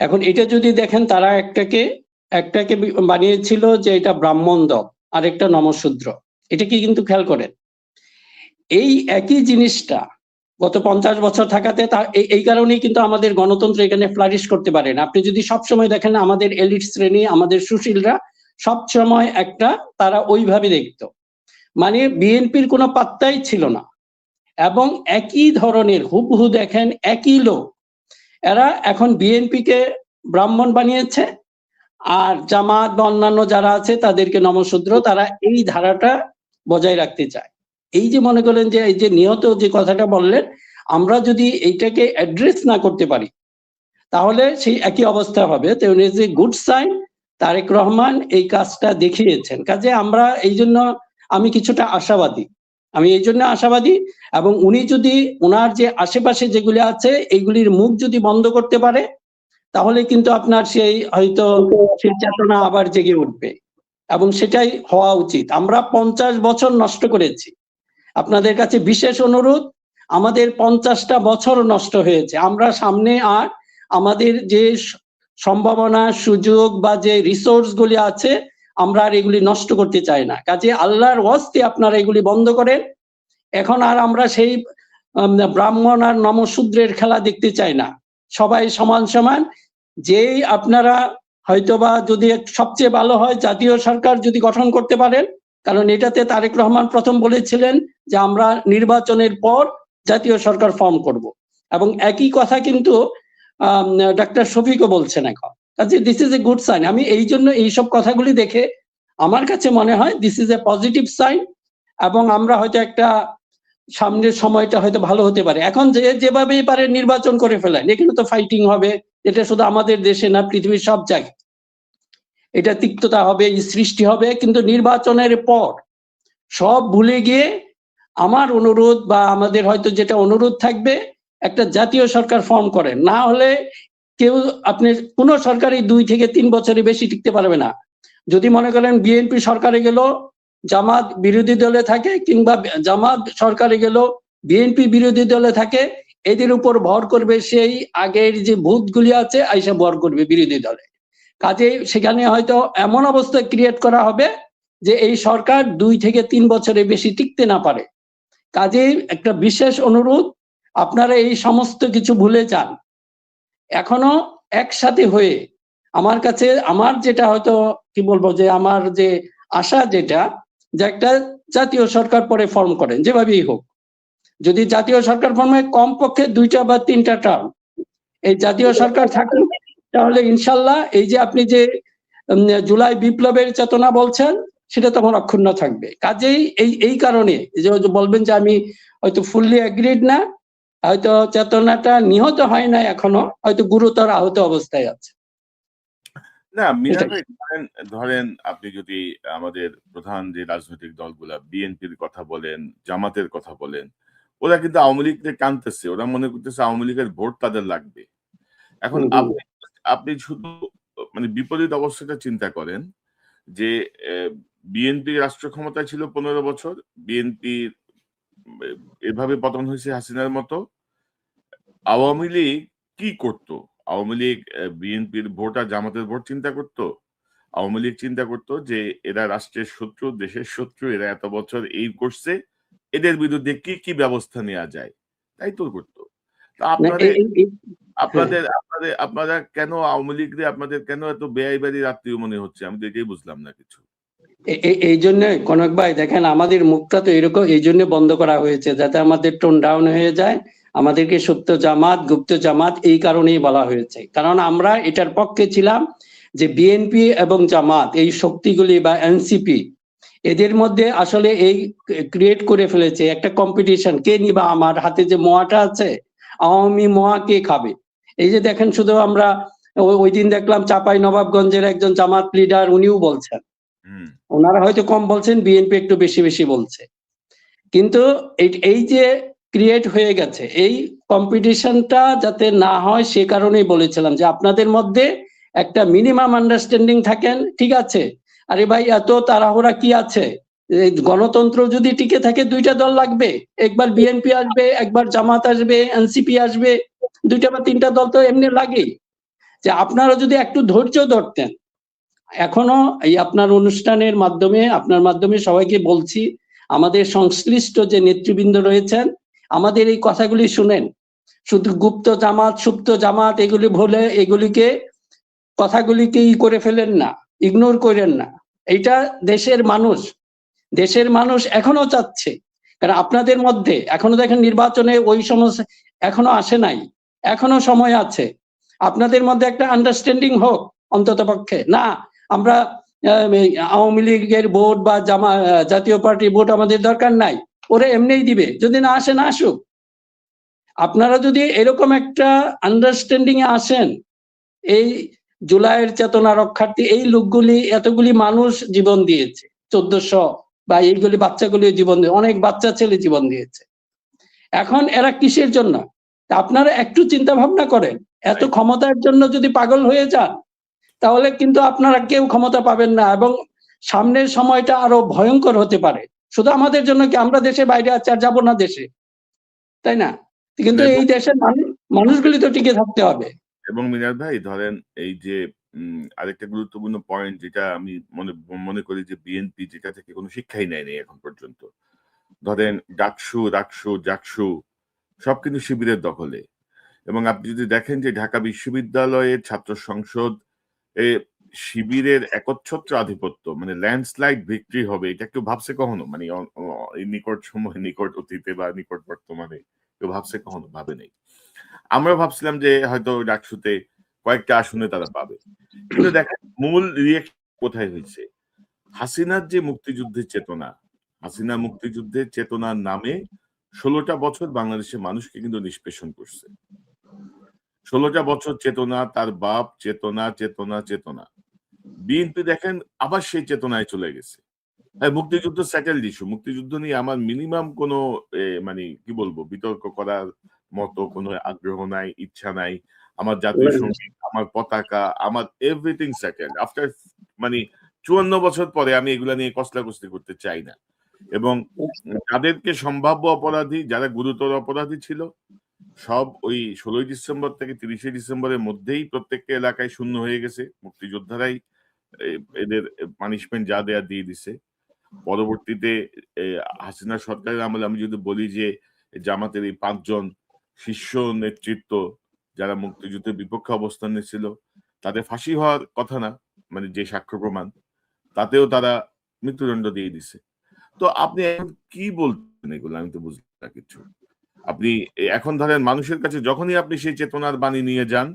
Speaker 2: এখন এটা যদি দেখেন, তারা একটাকে বানিয়েছিল যে এটা ব্রাহ্মণ দল, আর একটা নমশূদ্র। এটা কি কিন্তু খেয়াল করেন, এই একই জিনিসটা গত 50 বছর থাকাতে এই কারণেই কিন্তু আমাদের গণতন্ত্র এখানে ফ্লারিশ করতে পারে না। আপনি যদি সবসময় দেখেন, আমাদের এলিট শ্রেণী, আমাদের সুশীলরা সবসময় তারা ওইভাবে দেখতো, মানে বিএনপির কোনো পাত্তাই ছিল না। এবং একই ধরনের হুবহু দেখেন একই লোক, এরা এখন বিএনপিকে ব্রাহ্মণ বানিয়েছে, আর জামাত বা অন্যান্য যারা আছে তাদেরকে নমশূদ্র। তারা এই ধারাটা বজায় রাখতে চায়। এই যে মনে করেন যে এই যে নিহত যে কথাটা বললেন, আমরা যদি এইটাকে অ্যাড্রেস না করতে পারি তাহলে সেই একই অবস্থা হবে। তেমনি যে গুড সাইন, তারেক রহমান এই কাজটা দেখিয়েছেন। কাজে আমরা এই জন্য আমি কিছুটা আশাবাদী, এবং উনি যদি ওনার যে আশেপাশে যেগুলি আছে এইগুলির মুখ যদি বন্ধ করতে পারে, তাহলে কিন্তু আপনার সেই হয়তো সেই চেতনা আবার জেগে উঠবে, এবং সেটাই হওয়া উচিত। আমরা 50 বছর নষ্ট করেছি। আপনাদের কাছে বিশেষ অনুরোধ, আমাদের 50টা বছর নষ্ট হয়েছে। আমরা সামনে আর আমাদের যে সম্ভাবনা, সুযোগ বা যে রিসোর্স গুলি আছে, আমরা আর এগুলি নষ্ট করতে চাই না। কাজে আল্লাহর ওয়াস্তে আপনারা এগুলি বন্ধ করেন। এখন আর আমরা সেই ব্রাহ্মণ আর নমশূদ্রের খেলা দেখতে চাই না। সবাই সমান সমান। যেই আপনারা হয়তোবা যদি সবচেয়ে ভালো হয় জাতীয় সরকার যদি গঠন করতে পারেন, কারণ এটাতে তারেক রহমান প্রথম বলেছিলেন যে আমরা নির্বাচনের পর জাতীয় সরকার ফর্ম করব, এবং একই কথা কিন্তু ডাক্তার শফিকও বলছেন এখন। কাজে this is a good sign. আমি এই জন্য এইসব কথাগুলি দেখে আমার কাছে মনে হয় this is a positive sign, এবং আমরা হয়তো একটা সামনের সময়টা হয়তো ভালো হতে পারে। এখন যেভাবেই পারে নির্বাচন করে ফেলেন, এখানে তো ফাইটিং হবে। এটা শুধু আমাদের দেশে না, পৃথিবীর সব জায়গায় এটা তিক্ততা হবে, সৃষ্টি হবে। কিন্তু নির্বাচনের পর সব ভুলে গিয়ে আমার অনুরোধ বা আমাদের হয়তো যেটা অনুরোধ থাকবে, একটা জাতীয় সরকার ফর্ম করেন। না হলে কেউ, আপনি কোন সরকারই 2 থেকে 3 বছরের বেশি টিকতে পারবে না। যদি মনে করেন বিএনপি সরকারে গেল, জামাত বিরোধী দলে থাকে, কিংবা জামাত সরকারে গেল, বিএনপি বিরোধী দলে থাকে, এদের উপর ভর করবে সেই আগের যে ভূতগুলি আছে, আইসা ভর করবে বিরোধী দলে। কাজেই সেখানে হয়তো এমন অবস্থা ক্রিয়েট করা হবে যে এই সরকার 2 থেকে 3 বছরের বেশি টিকতে না পারে। কাজেই একটা বিশেষ অনুরোধ, আপনারা এই সমস্ত কিছু ভুলে যান। এখনো একসাথে হয়ে আমার কাছে, আমার যেটা হয়তো কি বলবো, যে আমার যে আশা, যেটা যে একটা জাতীয় সরকার পরে ফর্ম করেন, যেভাবেই হোক। যদি জাতীয় সরকার ফর্মে কমপক্ষে 2টা বা 3টা টার্ম এই জাতীয় সরকার থাকে, তাহলে ইনশাল্লাহ এই যে আপনি যে জুলাই বিপ্লবের চেতনা বলছেন, সেটা তখন অক্ষুণ্ণ থাকবে। কাজেই এই কারণে যে বলবেন যে আমি হয়তো ফুললি এগ্রিড না, হয়তো চেতনাটা নিহত হয় না, এখনো হয়তো গুরুতর আহত অবস্থায় আছে।
Speaker 1: না মিনার ভাই, ধরেন আপনি যদি আমাদের প্রধান যে রাজনৈতিক দলগুলা বিএনপির কথা বলেন, জামাতের কথা বলেন, ওরা কিন্তু আওয়ামী লীগকে টানতেছে। ওরা মনে করতেছে আওয়ামী লীগের ভোট তাদের লাগবে। এখন আপনি আপনি শুধু মানে বিপরীত অবস্থাটা চিন্তা করেন যে বিএনপি রাষ্ট্র ক্ষমতায় ছিল 15 বছর, বিএনপি এভাবে পতন হয়েছে হাসিনার মতো। আওয়ামী লীগ কি করত? আওয়ামী লীগ বিএনপির ভোট আর জামাতের ভোট চিন্তা করত? আওয়ামী লীগ চিন্তা করত যে এরা রাষ্ট্রের শত্রু, দেশের শত্রু, এরা এত বছর এই করছে, এদের বিরুদ্ধে কি কি ব্যবস্থা নেওয়া যায়, তাই তো করতো। তা
Speaker 2: না,
Speaker 1: আপনাদের
Speaker 2: হ্যাঁ,
Speaker 1: আপনাদের আপনাদের আপনারা কেন আওয়ামী লীগরে আপনাদের কেন এত বেআইবাড়ির আত্মীয় মনে হচ্ছে? আমি তো এটাই বুঝলাম না কিছু।
Speaker 2: এই জন্য কনক ভাই দেখেন, আমাদের মুখটা তো এরকম এই জন্য বন্ধ করা হয়েছে, যাতে আমাদের টোন ডাউন হয়ে যায়। আমাদেরকে সত্য জামাত, গুপ্ত জামাত এই কারণেই বলা হয়েছে, কারণ আমরা এটার পক্ষে ছিলাম যে বিএনপি এবং জামাত এই শক্তিগুলি বা এনসিপি এদের মধ্যে আসলে এই ক্রিয়েট করে ফেলেছে একটা কম্পিটিশন, কে নিবা, আমার হাতে যে মোয়াটা আছে আওয়ামী মোয়া কে খাবে। এই যে দেখেন, শুধু আমরা ওই দিন দেখলাম চাঁপাই নবাবগঞ্জের একজন জামাত লিডার, উনিও বলছেন, ওনারা হয়তো কম বলছেন, বিএনপি একটু বেশি বেশি বলছে, কিন্তু এই যে ক্রিয়েট হয়ে গেছে, এই কম্পিটিশনটা যাতে না হয় সে কারণেই বলেছিলাম যে আপনাদের মধ্যে একটা মিনিমাম আন্ডারস্ট্যান্ডিং থাকেন, ঠিক আছে। আরে ভাই, এত তাড়াহুড়া কি আছে? গণতন্ত্র যদি টিকে থাকে দুইটা দল লাগবে, একবার বিএনপি আসবে, একবার জামাত আসবে, এনসিপি আসবে, দুইটা বা তিনটা দল তো এমনি লাগেই। যে আপনারা যদি একটু ধৈর্য ধরতেন, এখনো এই আপনার অনুষ্ঠানের মাধ্যমে, আপনার মাধ্যমে সবাইকে বলছি, আমাদের সংশ্লিষ্ট যে নেতৃবৃন্দ রয়েছেন, আমাদের এই কথাগুলি শুনেন। শুধু গুপ্ত জামাত, সুপ্ত জামাত এগুলি বলে এগুলিকে কথাগুলিকে করে ফেলেন না, ইগনোর করেন না। এটা দেশের মানুষ এখনো চাচ্ছে, কারণ আপনাদের মধ্যে এখনো দেখেন নির্বাচনে ওই সমস্ত এখনো আসে নাই, এখনো সময় আছে। আপনাদের মধ্যে একটা আন্ডারস্ট্যান্ডিং হোক অন্তত পক্ষে। না, আমরা আওয়ামী লীগের ভোট বা জাতীয় পার্টির ভোট আমাদের দরকার নাই, ওরা এমনিই দিবে, যদি না আসে না আসুক। আপনারা যদি এরকম একটা আন্ডারস্ট্যান্ডিং এ আসেন, এই জুলাইয়ের চেতনা রক্ষার্থী এই লোকগুলি এতগুলি মানুষ জীবন দিয়েছে, 1400 বা এইগুলি বাচ্চাগুলি জীবন দিয়ে, অনেক বাচ্চা ছেলে জীবন দিয়েছে, এখন এরা কিসের জন্য? আপনারা একটু চিন্তা ভাবনা করেন। এত ক্ষমতার জন্য যদি পাগল হয়ে যান, তাহলে কিন্তু আপনারা কেউ ক্ষমতা পাবেন না, এবং সামনের সময়টা আরো ভয়ঙ্কর হতে পারে। শুধু আমাদের জন্য কি, আমরা দেশে বাইরে আছি, আর যাবো না দেশে, তাই না? কিন্তু এই দেশের মানুষগুলি তো টিকে থাকতে হবে।
Speaker 1: এবং মিনার ভাই ধরেন, এই যে আরেকটা গুরুত্বপূর্ণ পয়েন্ট যেটা আমি মনে করি যে বিএনপি যেটা থেকে কোনো শিক্ষাই নেয়নি এখন পর্যন্ত, ধরেন ডাকসু, রাকসু, জাকসু সব কিন্তু শিবিরের দখলে। এবং আপনি যদি দেখেন যে ঢাকা বিশ্ববিদ্যালয়ের ছাত্র সংসদ শিবিরের একচ্ছত্র আধিপত্য, মানে ল্যান্ডস্লাইড ভিক্টরি হবে, এটা কেউ ভাবছে কখনো? মানে এই নিকট সময়, নিকট অতীতে বা নিকট বর্তমানে কেউ ভাবছে কখনো? ভাবে নেই। আমরা ভাবছিলাম যে হয়তো ডাকসুতে কয়েকটা আসনে তারা পাবে, কিন্তু দেখেন মূল রিয়েকশন কোথায় হয়েছে। হাসিনার যে মুক্তিযুদ্ধের চেতনা, হাসিনা মুক্তিযুদ্ধের চেতনার নামে 16টা বছর বাংলাদেশের মানুষকে কিন্তু নিষ্পেষণ করছে। 16টা বছর চেতনা, তার বাপ চেতনা চেতনা চেতনা। বিএনপি দেখেন আবার সেই চেতনায় চলে গেছে। মুক্তিযুদ্ধ সেটেলড ইস্যু, মুক্তিযুদ্ধ নিয়ে আমার মিনিমাম কোনো মানে কি বলবো, বিতর্ক করার মতো কোনো আগ্রহ নাই, ইচ্ছা নাই। আমার জাতীয় সঙ্গীত, আমার পতাকা, আমার এভরিথিং সেটেলড। আফটার মানে 54 বছর পরে আমি এগুলা নিয়ে কসলাকসলি করতে চাই না। এবং যাদেরকে সম্ভাব্য অপরাধী, যারা গুরুতর অপরাধী ছিল, সব ওই 16ই ডিসেম্বর থেকে 30শে ডিসেম্বরের মধ্যেই প্রত্যেকটা এলাকায় শূন্য হয়ে গেছে। মুক্তিযোদ্ধারাই এদের পানিশমেন্ট যা দেয়া দিয়ে দিছে। পরবর্তীতে হাসিনা সরকারের আমলে আমি যদি বলি যে জামাতের এই 5 জন শীর্ষ নেতৃত্ব যারা মুক্তিযুদ্ধের বিপক্ষে অবস্থান নিয়েছিল, তাদের ফাঁসি হওয়ার কথা না, মানে যে সাক্ষ্য প্রমাণ, তাতেও তারা মৃত্যুদণ্ড দিয়ে দিছে। তো আপনি এখন কি বলছেন এগুলো? আমি তো বুঝলাম না কিছু। আপনি এখন ধরেন মানুষের কাছে যখনই আপনি সেই চেতনার বাণী নিয়ে যান,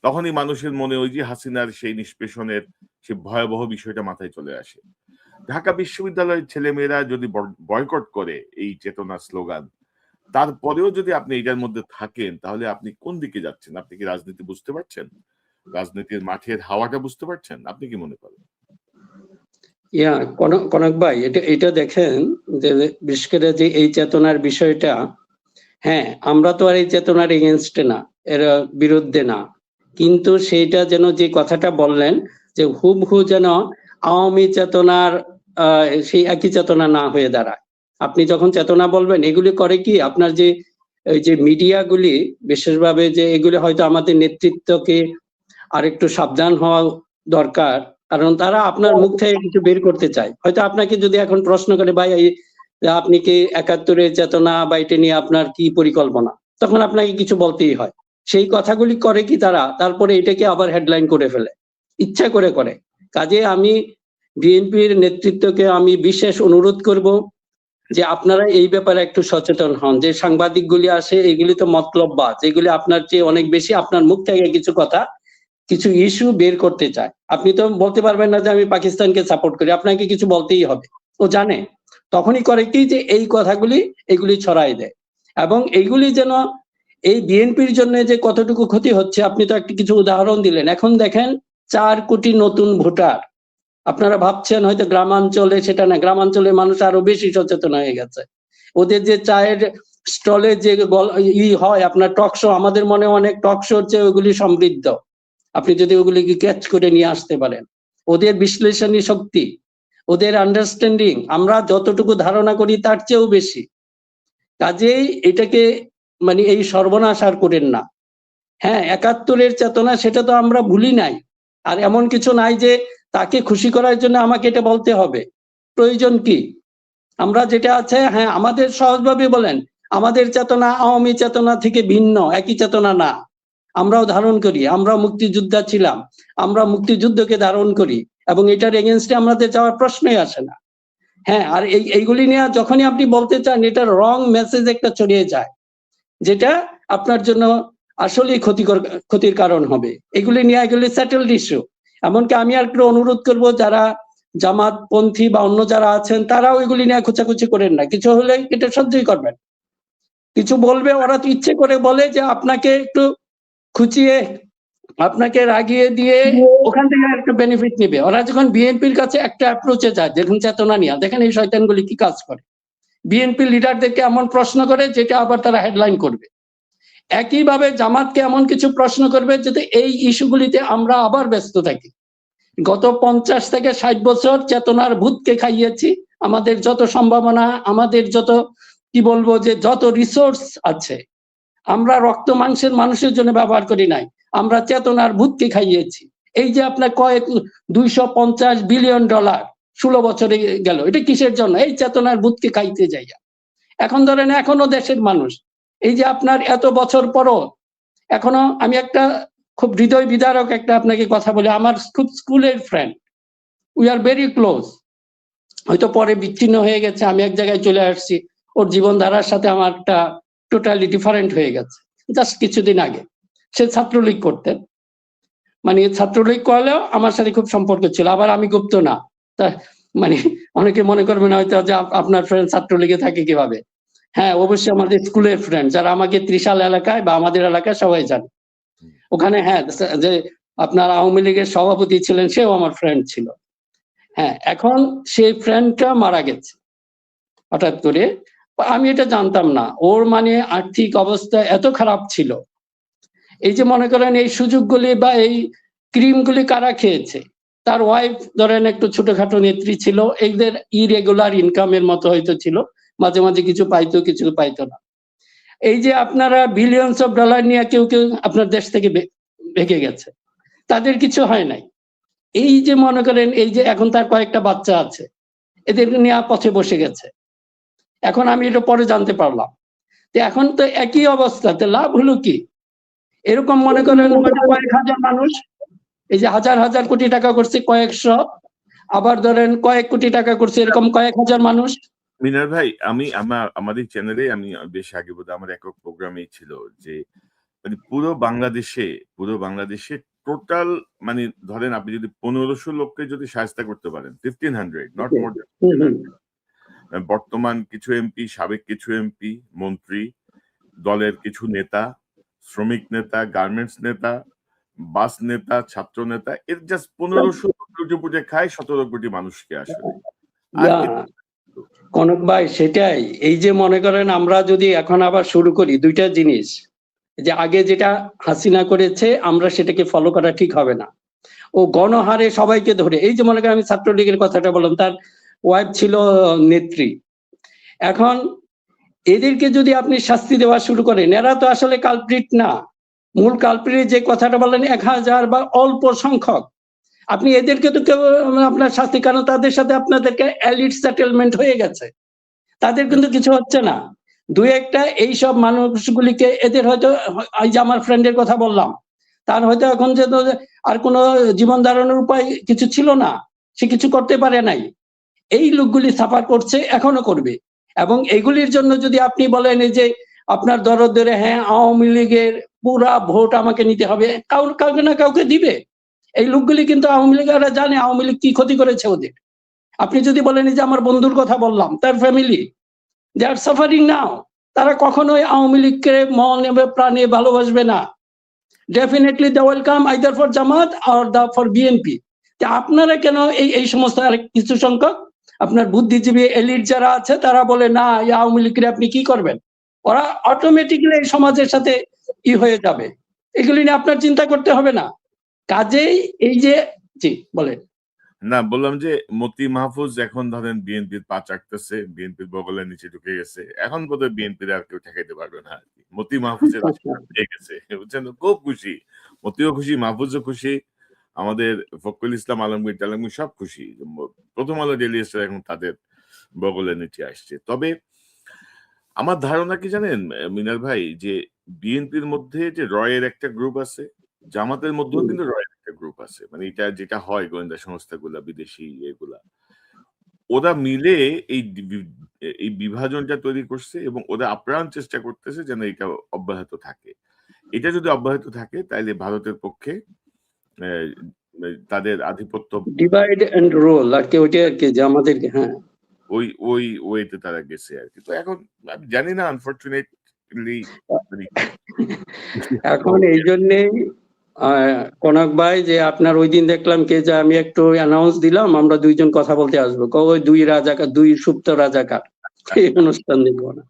Speaker 1: তখনই মানুষের মনে ওই যে হাসিনার সেই নিষ্পেষণের সেই ভয়াবহ বিষয়টা মাথায় চলে আসে। ঢাকা বিশ্ববিদ্যালয়ের ছেলেমেয়েরা যদি বয়কট করে এই চেতনার স্লোগান, তারপরেও যদি আপনি এটার মধ্যে থাকেন, তাহলে আপনি কোন দিকে যাচ্ছেন? আপনি কি রাজনীতি বুঝতে পারছেন? রাজনীতির মাঠের হাওয়াটা বুঝতে পারছেন? আপনি কি মনে করেন?
Speaker 2: কনক ভাই, এটা দেখেন যে বিশেষ করে যে এই চেতনার বিষয়টা, হ্যাঁ, আমরা তো আর এই চেতনার এগেনস্টে না, এর বিরুদ্ধে না, কিন্তু সেইটা যেন যে কথাটা বললেন যে হুবহু যেন আওয়ামী চেতনার সেই একই চেতনা না হয়ে দাঁড়ায়। আপনি যখন চেতনা বলবেন এগুলি করে কি আপনার যে এই যে মিডিয়াগুলি বিশেষভাবে যে এগুলি হয়তো আমাদের নেতৃত্বকে আরেকটু সাবধান হওয়া দরকার, কারণ তারা আপনার মুখ থেকে কিছু বের করতে চায়। হয়তো আপনাকে যদি এখন প্রশ্ন করে ভাই আপনি কি ৭১-এর চেতনা বা এটা নিয়ে আপনার কি পরিকল্পনা, তখন আপনাকে কিছু বলতেই হয়। সেই কথাগুলি করে কি তারা তারপরে এটাকে আবার হেডলাইন করে ফেলে, ইচ্ছা করে করে। কাজে আমি বিএনপির নেতৃত্বকে আমি বিশেষ অনুরোধ করব যে আপনারা এই ব্যাপারে একটু সচেতন হন। যে সাংবাদিকগুলি আসে এগুলি তো মতলববাজ, এগুলি আপনার চেয়ে অনেক বেশি আপনার মুখ থেকে কিছু কথা কিছু ইস্যু বের করতে চায়। আপনি তো বলতে পারবেন না যে আমি পাকিস্তানকে সাপোর্ট করি, আপনাকে কিছু বলতেই হবে। ও জানে, তখনই করে কি যে এই কথাগুলি এগুলি ছড়াই দেয়, এবং এইগুলি যেন এই বিএনপির জন্য যে কতটুকু ক্ষতি হচ্ছে আপনি তো একটা কিছু উদাহরণ দিলেন। এখন দেখেন 4 কোটি নতুন ভোটার। আপনারা ভাবছেন হয়তো গ্রামাঞ্চলে, সেটা না, গ্রামাঞ্চলের মানুষ আরো বেশি সচেতন হয়ে গেছে। ওদের যে চায়ের স্টলে যে হয় আপনার টক শো, আমাদের মনে অনেক টক শোর চেয়ে ওগুলি সমৃদ্ধ, আপনি যদি ওগুলিকে ক্যাচ করে নিয়ে আসতে পারেন। ওদের বিশ্লেষণী শক্তি, ওদের আন্ডারস্ট্যান্ডিং আমরা যতটুকু ধারণা করি তার চেয়েও বেশি। কাজেই এটাকে মানে এই সর্বনাশ আর করেন না। হ্যাঁ, ৭১-এর চেতনা সেটা তো আমরা ভুলি নাই, আর এমন কিছু নাই যে তাকে খুশি করার জন্য আমাকে এটা বলতে হবে। প্রয়োজন কি? আমরা যেটা আছে, হ্যাঁ আমাদের সহজভাবে বলেন আমাদের চেতনা আওয়ামী চেতনা থেকে ভিন্ন, একই চেতনা না। আমরাও ধারণ করি, আমরা মুক্তিযোদ্ধা ছিলাম, আমরা মুক্তিযুদ্ধকে ধারণ করি, এবং এটার এগেনস্টে আমাদের যাওয়ার প্রশ্নই আসে না। হ্যাঁ, আর এইগুলি নিয়ে যখনই আপনি বলতে চান এটা রং মেসেজ একটা ছড়িয়ে যায়, যেটা আপনার জন্য আসলেই ক্ষতির কারণ হবে। এগুলি নিয়ে এগুলি সেটেলড ইস্যু। এমনকি আমি আর একটু অনুরোধ করব যারা জামাতপন্থী বা অন্য যারা আছেন তারাও এগুলি নিয়ে খোঁচাখুচি করেন না, কিছু হলে এটা সহ্যই করবেন। কিছু বলবে ওরা তো ইচ্ছে করে বলে যে আপনাকে একটু খুঁচিয়ে আপনাকে রাগিয়ে দিয়ে ওখান থেকে একটা বেনিফিট নেবে। ওরা যখন বিএনপির কাছে একটা অ্যাপ্রোচে যায়, দেখুন চেতনা নিয়ে, দেখেন এই শয়তানগুলি কি কাজ করে। বিএনপি লিডারদেরকে এমন প্রশ্ন করে যেটা আবার তারা হেডলাইন করবে। একইভাবে জামাতকে এমন কিছু প্রশ্ন করবে যাতে এই ইস্যুগুলিতে আমরা আবার ব্যস্ত থাকি। গত 50 থেকে 60 বছর চেতনার ভূতকে খাইয়েছি। আমাদের যত সম্ভাবনা, আমাদের যত কি বলবো যে যত রিসোর্স আছে আমরা রক্ত মাংসের মানুষের জন্য ব্যবহার করি নাই, আমরা চেতনার ভূতকে খাইয়েছি। এই যে আপনার 250 বিলিয়ন ডলার 16 বছরে গেল, এটা কিসের জন্য? এই চেতনার ভূতকে খাইতে যাইয়া। এখন ধরেন এখনো দেশের মানুষ এই যে আপনার এত বছর পরও এখনো, আমি একটা খুব হৃদয় বিদারক একটা আপনাকে কথা বলি, আমার খুব স্কুলের friend, we are very close, হয়তো পরে বিচ্ছিন্ন হয়ে গেছে, আমি এক জায়গায় চলে আসছি, ওর জীবনধারার সাথে আমার একটা টোটালি ডিফারেন্ট হয়ে গেছে। জাস্ট কিছুদিন আগে সে ছাত্রলীগ করতেন, মানে ছাত্রলীগ করলেও আমার সাথে খুব সম্পর্ক ছিল, আবার আমি গুপ্ত না। তা মানে অনেকে মনে করবেন হয়তো যে আপনার ফ্রেন্ড ছাত্রলীগে থাকে কিভাবে। হ্যাঁ, অবশ্যই আমাদের স্কুলের ফ্রেন্ড, যারা আমাকে ত্রিশাল এলাকায় বা আমাদের এলাকায় সবাই জানে। ওখানে হ্যাঁ, যে আপনার আওয়ামী লীগের সভাপতি ছিলেন সেও আমার ফ্রেন্ড ছিল। হ্যাঁ, এখন সেই ফ্রেন্ডটা মারা গেছে হঠাৎ করে। আমি এটা জানতাম না, ওর মানে আর্থিক অবস্থা এত খারাপ ছিল। এই যে মনে করেন এই সুযোগগুলি বা এই ক্রিমগুলি কারা খেয়েছে? তার ওয়াইফ ধরেন একটু ছোটখাটো নেত্রী ছিল, এদের ইরেগুলার ইনকামের মতো হয়তো ছিল, মাঝে মাঝে কিছু পাইতো কিছু পাইতো না। এই যে আপনারা বিলিয়নস অফ ডলার নিয়ে কেউ কেউ আপনার দেশ থেকে ভেগে গেছে, তাদের কিছু হয় নাই। এই যে মনে করেন এই যে এখন তার কয়েকটা বাচ্চা আছে, এদের নিয়ে পথে বসে গেছে। এখন আমি এটা পরে জানতে পারলাম। তো এখন তো একই অবস্থাতে লাভ হলো কি? এরকম মনে করেন কয়েক হাজার মানুষ, এই যে হাজার হাজার কোটি টাকা করছে কয়েকশো, আবার ধরেন কয়েক কোটি টাকা করছে এরকম কয়েক হাজার মানুষ।
Speaker 1: মিনার ভাই, আমাদের চ্যানেলে আমি বেশ আগে বোধহয় আমার একক প্রোগ্রামেই ছিল যে মানে পুরো বাংলাদেশে টোটাল মানে ধরেন আপনি যদি 1500 লোককে যদি সাহায্য করতে পারেন, 1500 নট মোর দেন, বর্তমান কিছু এমপি, সাবেক কিছু এমপি, মন্ত্রী, দলের কিছু নেতা, শ্রমিক নেতা, গার্মেন্টস নেতা, বাস নেতা, ছাত্র নেতা, এর জাস্ট 1500 পুজো খায় 17 কোটি মানুষকে আসলে।
Speaker 2: কনক ভাই, সেটাই। এই যে মনে করেন আমরা যদি এখন আবার শুরু করি দুইটা জিনিস, যে আগে যেটা হাসিনা করেছে আমরা সেটাকে ফলো করা ঠিক হবে না। ও গণহারে সবাইকে ধরে, এই যে মনে করেন আমি ছাত্রলীগের কথাটা বললাম, তার ওয়াইফ ছিল নেত্রী। এখন এদেরকে যদি আপনি শাস্তি দেওয়া শুরু করেন, এরা তো আসলে কালপ্রিট না। মূল কালপ্রিট যে কথাটা বললেন 1000 বা অল্প সংখ্যক, আপনি এদেরকে তো কেউ আপনার শাস্তি, কারণ তাদের সাথে আপনাদেরকে এলিট সেটেলমেন্ট হয়ে গেছে, তাদের কিন্তু কিছু হচ্ছে না। দুই একটা এইসব মানুষগুলিকে এদের হয়তো, এই যে আমার ফ্রেন্ডের কথা বললাম, তার হয়তো এখন যে আর কোনো জীবন ধারণের উপায় কিছু ছিল না, সে কিছু করতে পারে নাই, এই লোকগুলি সাফার করছে, এখনো করবে। এবং এগুলির জন্য যদি আপনি বলেন এই যে আপনার দরদ ধরে হ্যাঁ আওয়ামী লীগের পুরা ভোট আমাকে নিতে হবে, কাউকে না কাউকে দিবে। এই লোকগুলি কিন্তু আওয়ামী লীগেরা জানে আওয়ামী লীগ কি ক্ষতি করেছে ওদের। আপনি যদি বলেন যে আমার বন্ধুর কথা বললাম, তার ফ্যামিলি দে আর সাফারিং নাও, তারা কখনোই আওয়ামী লীগকে মন এবং প্রাণে ভালোবাসবে না। Definitely they welcome either for Jamaat or the for BNP. আপনারা কেন এই সমস্ত কিছু সংখ্যক আপনার বুদ্ধিজীবী এলিট যারা আছে তারা বলে না এই আওয়ামী লীগের আপনি কি করবেন, ওরা অটোমেটিক্যালি এই সমাজের সাথে হয়ে যাবে, এগুলি নিয়ে আপনার চিন্তা করতে হবে না। কাজেই এই যে, জি বলেন।
Speaker 1: না, বললাম যে মতি মাহফুজ এখন ধরেন বিএনপির পা চাটতেছে, বিএনপির বগলের নিচে ঢুকে গেছে, এখন বোধহয় বিএনপির আর কেউ ঠেকাইতে পারবে না আর কি। মতি মাহফুজের আশীর্বাদ পেয়ে গেছে, বুঝছেন, খুব খুশি, মতিও খুশি, মাহফুজও খুশি, আমাদের ফখরুল ইসলাম আলমগীর টালমগীর সব খুশি। প্রথম আলো ডেইলি স্টার এখন তাদের বগলের নিচে আসছে। তবে আমার ধারণা কি জানেন মিনার ভাই, যে বিএনপির মধ্যে যে রয়ের একটা গ্রুপ আছে, জামাতের মধ্যেও কিন্তু রয়ের একটা গ্রুপ আছে, মানে এটা যেটা হয় গোয়েন্দা সংস্থাগুলা বিদেশি এগুলা, ওরা মিলে এই বিভাজনটা তৈরি করছে এবং ওরা আপ্রাণ চেষ্টা করতেছে যেন এটা অব্যাহত থাকে। এটা যদি অব্যাহত থাকে তাহলে ভারতের পক্ষে আহ, তাদের আধিপত্য
Speaker 2: ডিভাইড এন্ড রোল আর কি, ওইটা আর কি যে আমাদেরকে, হ্যাঁ
Speaker 1: ওই ওই ওয়েতে তারা গেছে আর কি। তো এখন আমি জানি না, আনফরচুনেটলি
Speaker 2: এখন এই জন্যেই কনক ভাই যে আপনার ওই দিন দেখলাম কে যে আমি একটু অ্যানাউন্স দিলাম আমরা দুইজন কথা বলতে আসবো, ওই দুই রাজাকার, দুই সুপ্ত রাজাকার, এই অনুষ্ঠান দেখবো না।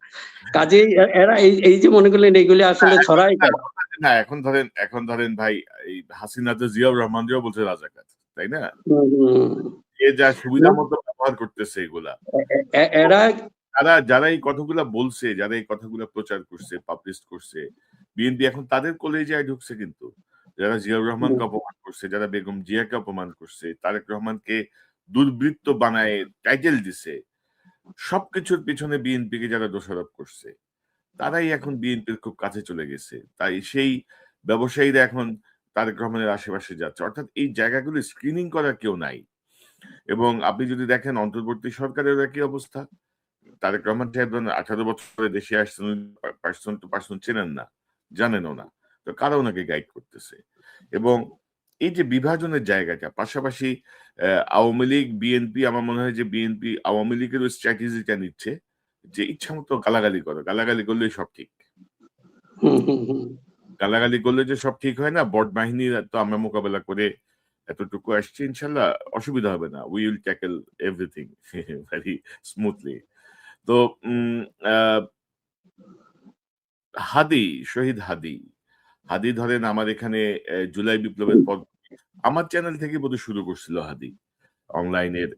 Speaker 2: কাজেই এরা এই যে মনে করলেন এইগুলি আসলে ছড়াই করে।
Speaker 1: না, এখন ধরেন ভাই, এই হাসিনা তো জিয়াউর রহমানকেও বলছে রাজাকার, তাই না? এ যা সুবিধা মতো ব্যবহার করতেছে এগুলা।
Speaker 2: এরা
Speaker 1: যারা এই কথাগুলা বলছে, যারা এই কথাগুলা প্রচার করছে, পাবলিশ করছে, বিএনপি এখন তাদের কলেজায় ঢুকছে কিন্তু। যারা জিয়াউর রহমানকে অপমান করছে, যারা বেগম জিয়াকে অপমান করছে, তারেক রহমানকে দুর্বৃত্ত বানায় টাইটেল দিছে, সবকিছুর পিছনে বিএনপিকে যারা দোষারোপ করছে, তারাই এখন বিএনপির খুব কাছে চলে গেছে। তাই সেই ব্যবসায়ীরা এখন তারেক রহমানের আশেপাশে যাচ্ছে, অর্থাৎ এই জায়গাগুলো স্ক্রিনিং করার কেউ নাই। এবং আপনি যদি দেখেন অন্তর্বর্তী সরকারের একই অবস্থা। তারেক রহমান সাহেব 18 বছরে দেশে আসছেন, পার্সন টু পার্সন চেনেন না, জানেনও না, তো কারা ওনাকে গাইড করতেছে। এবং এই যে বিভাজনের জায়গাটা, পাশাপাশি আওয়ামী লীগ বিএনপি, আমার মনে হয় যে বিএনপি আওয়ামী লীগের ওই স্ট্র্যাটেজিটা নিচ্ছে যে ইচ্ছা মতো গালাগালি করো, গালাগালি করলেই সব ঠিক। গালাগালি করলে যে সব ঠিক হয় না, বট বাহিনী তো আমরা মোকাবেলা করে এতটুকু আসছি, ইনশাল্লাহ অসুবিধা হবে না, we will tackle everything very smoothly. তো হাদি, শহীদ হাদি, হাদি ধরেন আমার এখানে জুলাই বিপ্লবের পর আমার চ্যানেল থেকে বোধহয় শুরু করছিল হাদি অনলাইনের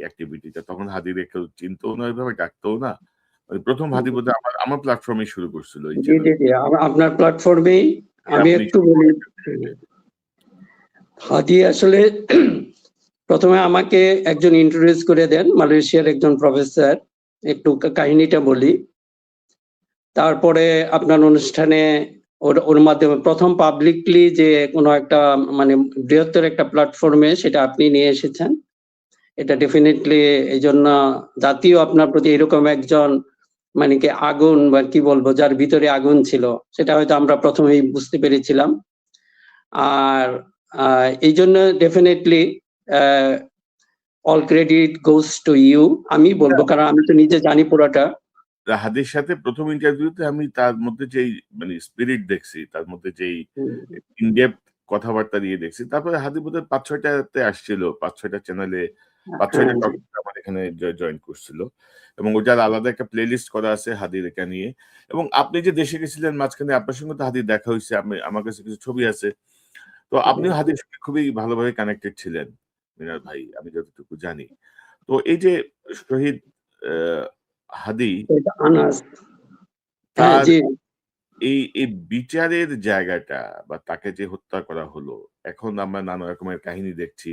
Speaker 1: অ্যাক্টিভিটিটা। তখন হাদির কেউ চিনতো না, ওইভাবে ডাকতো না, প্রথম হাদি বোধহয় আমার প্ল্যাটফর্মে শুরু করছিল এই চ্যানেল।
Speaker 2: আপনার প্ল্যাটফর্মেই আমি একটু বলি। হাদি আসলে প্রথমে আমাকে একজন ইন্ট্রোডিউস করে দেন, মালয়েশিয়ার একজন প্রফেসর, একটু কাহিনীটা বলি। তারপরে আপনার অনুষ্ঠানে ওর মাধ্যমে প্রথম পাবলিকলি যে কোনো একটা মানে বৃহত্তর একটা প্ল্যাটফর্মে সেটা আপনি নিয়ে এসেছেন, এটা ডেফিনেটলি এই জন্য জাতীয় আপনার প্রতি এরকম একজন মানে কি আগুন বা কি বলবো যার ভিতরে আগুন ছিল সেটা হয়তো আমরা প্রথমেই বুঝতে পেরেছিলাম। আর এই জন্য definitely all credit goes to you আমি বলবো, কারণ আমি তো নিজে জানি পুরোটা।
Speaker 1: হাদির সাথে প্রথম ইন্টারভিউতে আমি তার মধ্যে যেই মানে স্পিরিট দেখছি, তার মধ্যে যেই ইনডেপথ কথাবার্তা দিয়ে দেখছি, তারপরে হাদি বোধহয় 5-6টাতে আসছিল, 5-6টা চ্যানেলে 5-6টা
Speaker 2: হ্যাঁ, জি।
Speaker 1: ডক্টর আমার এখানে জয়েন করছিল এবং ওটার আলাদা একটা প্লে লিস্ট করা আছে হাদির এটা নিয়ে। এবং আপনি যে দেশে গেছিলেন মাঝখানে আপনার সঙ্গে তো হাদির দেখা হয়েছে, আমার কাছে কিছু ছবি আছে। তো আপনিও হাদির সঙ্গে খুবই ভালোভাবে কানেক্টেড ছিলেন মিনার ভাই, আমি যতটুকু জানি। তো এই যে শহীদ হাদি,
Speaker 2: এটা আনাস। হ্যাঁ,
Speaker 1: তার
Speaker 2: জি।
Speaker 1: এই বিচারের জায়গাটা বা তাকে যে হত্যা করা হলো, এখন আমরা নানা রকমের কাহিনী দেখছি।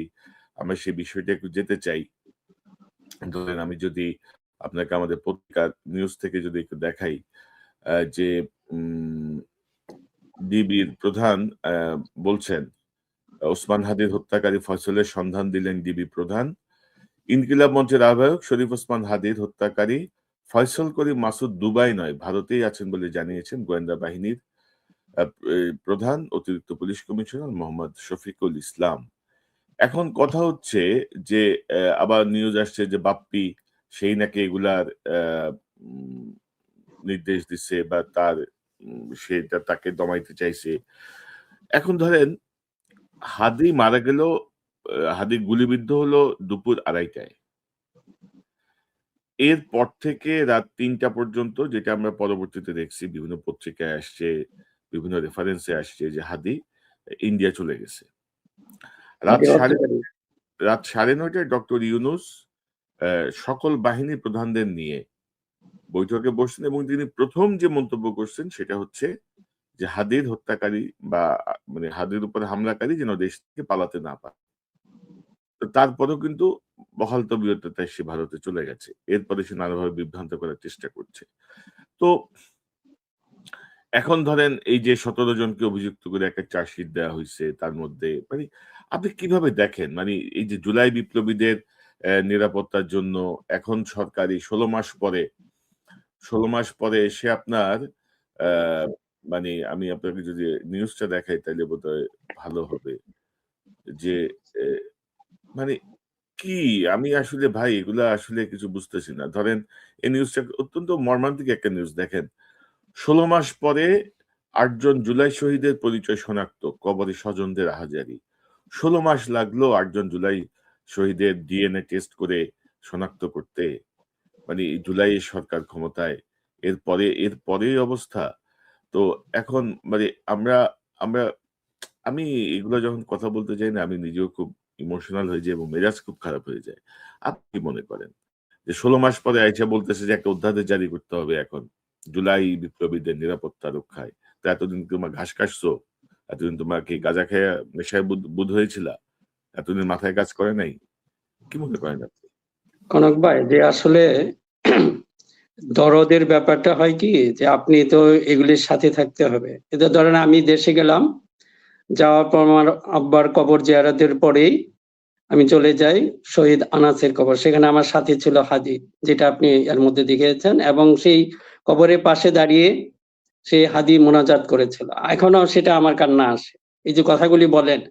Speaker 1: আমরা সেই বিষয়টা একটু যেতে চাই। ধরেন আমি যদি আপনাকে আমাদের পত্রিকার নিউজ থেকে যদি একটু দেখাই, যে ডিবির প্রধান বলছেন, ওসমান হাদির হত্যাকারী ফয়সলের সন্ধান দিলেন ডিবি প্রধান। ইনকিলাব মঞ্চের আহ্বায়ক শরীফ ওসমান হাদির হত্যাকারী ফয়সল করিম মাসুদ দুবাই নয়, ভারতেই আছেন বলে জানিয়েছেন গোয়েন্দা বাহিনীর প্রধান অতিরিক্ত পুলিশ কমিশনার মোহাম্মদ শফিকুল ইসলাম। এখন কথা হচ্ছে যে আবার নিউজ আসছে যে বাপ্পি সেই নাকি এগুলার নির্দেশ দিচ্ছে বা সেটা তাকে দমাইতে চাইছে। এখন ধরেন হাদি মারা গেল, হাদি গুলিবিদ্ধ হলো দুপুর 2:30টায়। এরপর থেকে রাত 3টা পর্যন্ত, যেটা আমরা পরবর্তীতে দেখছি বিভিন্ন পত্রিকায় আসছে, বিভিন্ন রেফারেন্সে আসছে যে হাদি ইন্ডিয়া চলে গেছে। রাত
Speaker 2: হাদি
Speaker 1: সাড়ে
Speaker 2: হত্যাকারী।
Speaker 1: রাত 9:30টায় ডক্টর ইউনুস সকল বাহিনী প্রধানদের নিয়ে বৈঠকে বসছেন এবং তিনি প্রথম যে মন্তব্য করছেন সেটা হচ্ছে যে হাদির হত্যাকারী বা মানে হাদির উপর হামলাকারী যেন দেশ থেকে পালাতে না পারে। তো তারপরেও কিন্তু বহাল তবিয়তে সে ভারতে চলে গেছে। এরপরে সে নানাভাবে বিভ্রান্ত করার চেষ্টা করছে। তো এখন ধরেন এই যে 17 জনকে অভিযুক্ত করে একটা চার্জশিট দেওয়া হয়েছে, তার মধ্যে মানে আপনি কিভাবে দেখেন? মানে এই যে জুলাই বিপ্লবীদের নিরাপত্তার জন্য এখন সরকারি 16 মাস পরে এসে আপনার মানে আমি আপনাকে যদি নিউজটা দেখাই তাহলে বোধহয় ভালো হবে। যে এ মানে কি আমি আসলে ভাই এগুলা আসলে কিছু বুঝতেছি না। ধরেন এই নিউজটা অত্যন্ত মর্মান্তিক একটা নিউজ দেখেন। 16 মাস পরে ৮ জন জুলাই শহীদের পরিচয় শনাক্ত, কবরে স্বজনদের আহাজারি। 16 মাস লাগলো ৮ জন জুলাই শহীদের ডিএনএ টেস্ট করে শনাক্ত করতে। মানে জুলাইয়ের সরকার ক্ষমতায়। এরপরে এই অবস্থা। তো এখন মানে আমরা আমরা আমি এগুলো যখন কথা বলতে যাই না, আমি নিজেও খুব ইমোশনাল হয়ে যাই এবং মেজাজ খুব খারাপ হয়ে যায়। আপনি কি মনে করেন? যে 16 মাস পরে আইসা বলতেছে যে একটা অধ্যাদেশ জারি করতে হবে এখন। জুলাই বিপ্লবীদের নিরাপত্তা রক্ষায়। তো এতদিন তোমার ঘাস কাটছো? এতদিন তোমার কি গাঁজা খেয়ে নেশায় বুঁদ হয়েছিলা? এতদিন মাথায় কাজ করে নাই? কি মনে করেন আপনি?
Speaker 2: কনক ভাই, যে আসলে দরদের ব্যাপারটা হয় কি যে আপনি তো এগুলির সাথে থাকতে হবে। এটা ধরেন আমি দেশে গেলাম, যাওয়ার পর আমার আব্বার কবর জিয়ারতের পরেই আমি চলে যাই শহীদ আনাসের কবর। সেখানে আমার সাথী ছিল হাদি, যেটা আপনি এর মধ্যে দেখেছেন, এবং সেই কবরের পাশে দাঁড়িয়ে সে হাদি মোনাজাত করেছিল। এখনো সেটা আমার কান্না আসে। এই যে কথাগুলি বলেন,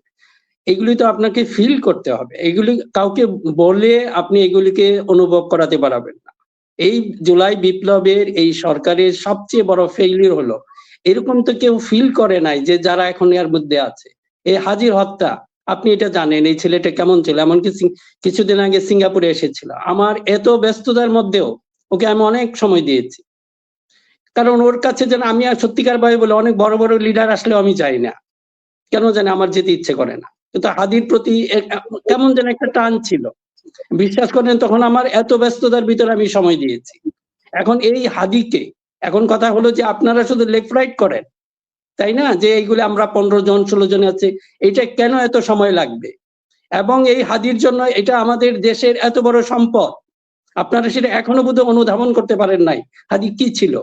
Speaker 2: এগুলি তো আপনাকে ফিল করতে হবে। এগুলি কাউকে বলে আপনি এগুলিকে অনুভব করাতে পারবেন না। এই জুলাই বিপ্লবের এই সরকারের সবচেয়ে বড় ফেইলিউর হলো এরকম তো কেউ ফিল করে নাই যে যারা এখন এর মধ্যে আছে। এই হাজির হত্যা, আপনি এটা জানেন এই ছেলেটা কেমন ছিল। এমনকি কিছুদিন আগে সিঙ্গাপুরে এসেছিল। আমার এত ব্যস্ততার মধ্যেও ওকে আমি অনেক সময় দিয়েছি, কারণ ওর কাছে যেন আমি আর সত্যিকার ভাবে বলে অনেক বড় বড় লিডার আসলেও আমি যাই না, কেন জানি আমার যেতে ইচ্ছে করে না। কিন্তু হাদির প্রতি কেমন যেন একটা টান ছিল। বিশ্বাস করেন তখন আমার এত ব্যস্ততার ভিতরে আমি সময় দিয়েছি। এখন এই হাদিকে, এখন কথা হলো যে আপনারা শুধু লেফট রাইট করেন, তাই না? যে এইগুলো আমরা 15 জন 16 জন আছে, এটা কেন এত সময় লাগবে? এবং এই হাদির জন্য এটা আমাদের দেশের এত বড় সম্পদ, আপনারা সেটা এখনো বোধহয় অনুধাবন করতে পারেন নাই হাদি কি ছিল।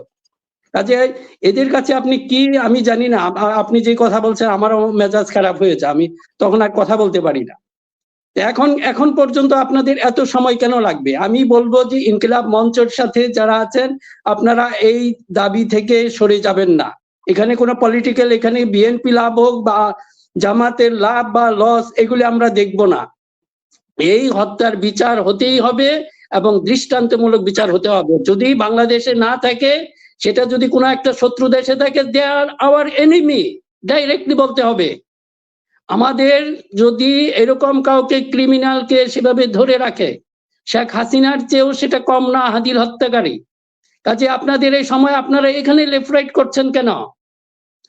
Speaker 2: কাজে এদের কাছে আপনি কি আমি জানি না। আপনি যে কথা বলছেন আমারও মেজাজ খারাপ হয়েছে, আমি তখন আর কথা বলতে পারি না। এখন পর্যন্ত আপনাদের এত সময় কেন লাগবে? আমি বলবো যে ইনকিলাব মঞ্চের সাথে যারা আছেন আপনারা এই দাবি থেকে সরে যাবেন না। এখানে কোনো পলিটিক্যাল, এখানে বিএনপি লাভ হোক বা জামাতের লাভ বা লস এগুলি আমরা দেখব না। এই হত্যার বিচার হতেই হবে এবং দৃষ্টান্তমূলক বিচার হতে হবে। যদি বাংলাদেশে না থাকে, সেটা যদি কোনো একটা শত্রু দেশে থাকে, দে আর আওয়ার এনিমি, ডাইরেক্টলি বলতে হবে। আমাদের যদি এরকম কাউকে ক্রিমিনালকে সেভাবে ধরে রাখে, শেখ হাসিনার চেয়েও সেটা কম না হাদির হত্যাকারী। কাজে আপনাদের এই সময় আপনারা এখানে লেফট রাইট করছেন কেন?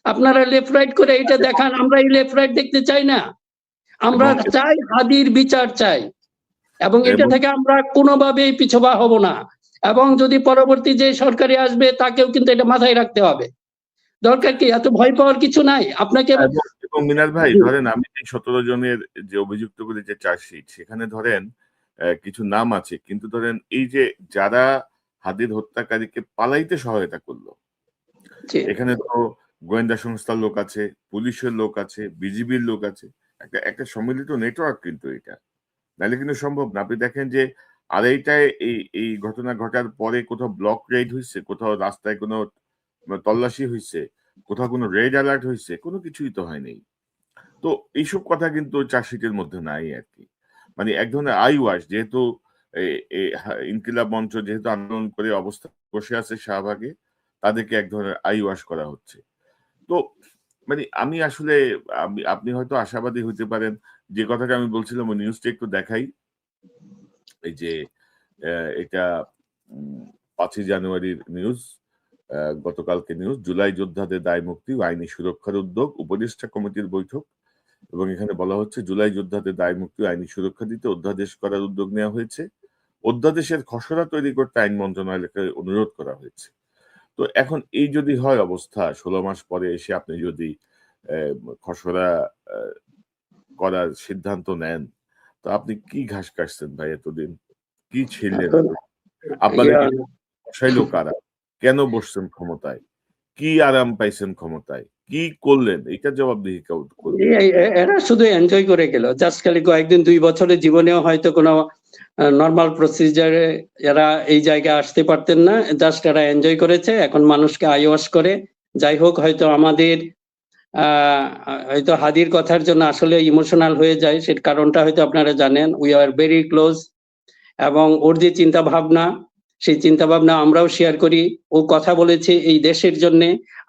Speaker 2: আপনারা লেফট রাইট করে এটা দেখান, আমরা এই লেফট রাইট দেখতে চাই না। আমরা চাই হাদির বিচার চাই, এবং এটা থেকে আমরা কোনোভাবেই পিছপা হব না। এবং যদি পরবর্তী যে সরকারি আসবে তাকেও কিন্তু এটা মাথায় রাখতে হবে। দরকার কি, এত ভয় পাওয়ার কিছু নাই আপনাকে।
Speaker 1: এবং মিনার ভাই ধরেন আমি এই 17 জনের যে অভিযুক্ত করে যে চার্জশিট, সেখানে ধরেন কিছু নাম আছে, কিন্তু ধরেন এই যে যারা হাদির হত্যাকারীকে পালাইতে সহায়তা করলো, এখানে তো গোয়েন্দা সংস্থার লোক আছে, পুলিশের লোক আছে, বিজিবির লোক আছে, একটা সম্মিলিত নেটওয়ার্ক কিন্তু এটা, নাহলে কিন্তু সম্ভব না। আপনি দেখেন যে আড়াইটায় এই ঘটনা ঘটার পরে কোথাও ব্লক রেড হয়েছে, কোথাও রাস্তায় কোনো তল্লাশি হয়েছে, কোথাও কোনো রেড অ্যালার্ট হয়েছে, কোনো কিছুই তো হয়নি। তো এইসব কথা কিন্তু চার্জশিটের মধ্যে নাই আর কি। মানে এক ধরনের আই ওয়াশ, যেহেতু ইনকিলাব মঞ্চ যেহেতু আন্দোলন করে অবস্থা বসে আছে শাহবাগে, তাদেরকে এক ধরনের আই ওয়াশ করা হচ্ছে। তো মানে আমি আসলে আপনি হয়তো আশাবাদী হতে পারেন। যে কথাটা আমি বলছিলাম ওই নিউজটা একটু দেখাই। এই যে এটা 5ই জানুয়ারির নিউজ, গতকালকে নিউজ। জুলাই যোদ্ধাদের দায় মুক্তি ও আইনি সুরক্ষার উদ্যোগ, উপদেষ্টা কমিটির বৈঠক। এবং এখানে বলা হচ্ছে জুলাই যোদ্ধাদের দায় মুক্তি ও আইনি সুরক্ষা দিতে অধ্যাদেশ করার উদ্যোগ নেওয়া হয়েছে। অধ্যাদেশের খসড়া তৈরি করতে আইন মন্ত্রণালয়কে অনুরোধ করা হয়েছে। তো এখন এই যদি হয় অবস্থা, 16 মাস পরে এসে আপনি যদি খসড়া করার সিদ্ধান্ত নেন, তো আপনি কি ঘাস কাটছেন ভাই এতদিন? কি ছিলেন? আপনাদের বসাইলো কারা? কেন বসছেন ক্ষমতায়? কি আরাম পাইছেন ক্ষমতায়? কি করলেন? এটার জবাবদিহি কেউ করবে?
Speaker 2: এরা শুধু এনজয় করে গেল, জাস্ট খালি কয়েকদিন 2 বছরের জীবনেও হয়তো কোনো নর্মাল প্রসিজারে এরা এই জায়গায় আসতে পারতেন না, জাস্ট এরা এনজয় করেছে, এখন মানুষকে আইওয়াশ করে। যাই হোক, হয়তো আমাদের হয়তো হাদির কথার জন্য আসলে ইমোশনাল হয়ে যায়, সের কারণটা হয়তো আপনারা জানেন। উই আর ভেরি ক্লোজ, এবং ওর যে চিন্তা ভাবনা, সেই চিন্তা ভাবনা আমরাও শেয়ার করি। ও কথা বলেছে এই দেশের জন্য,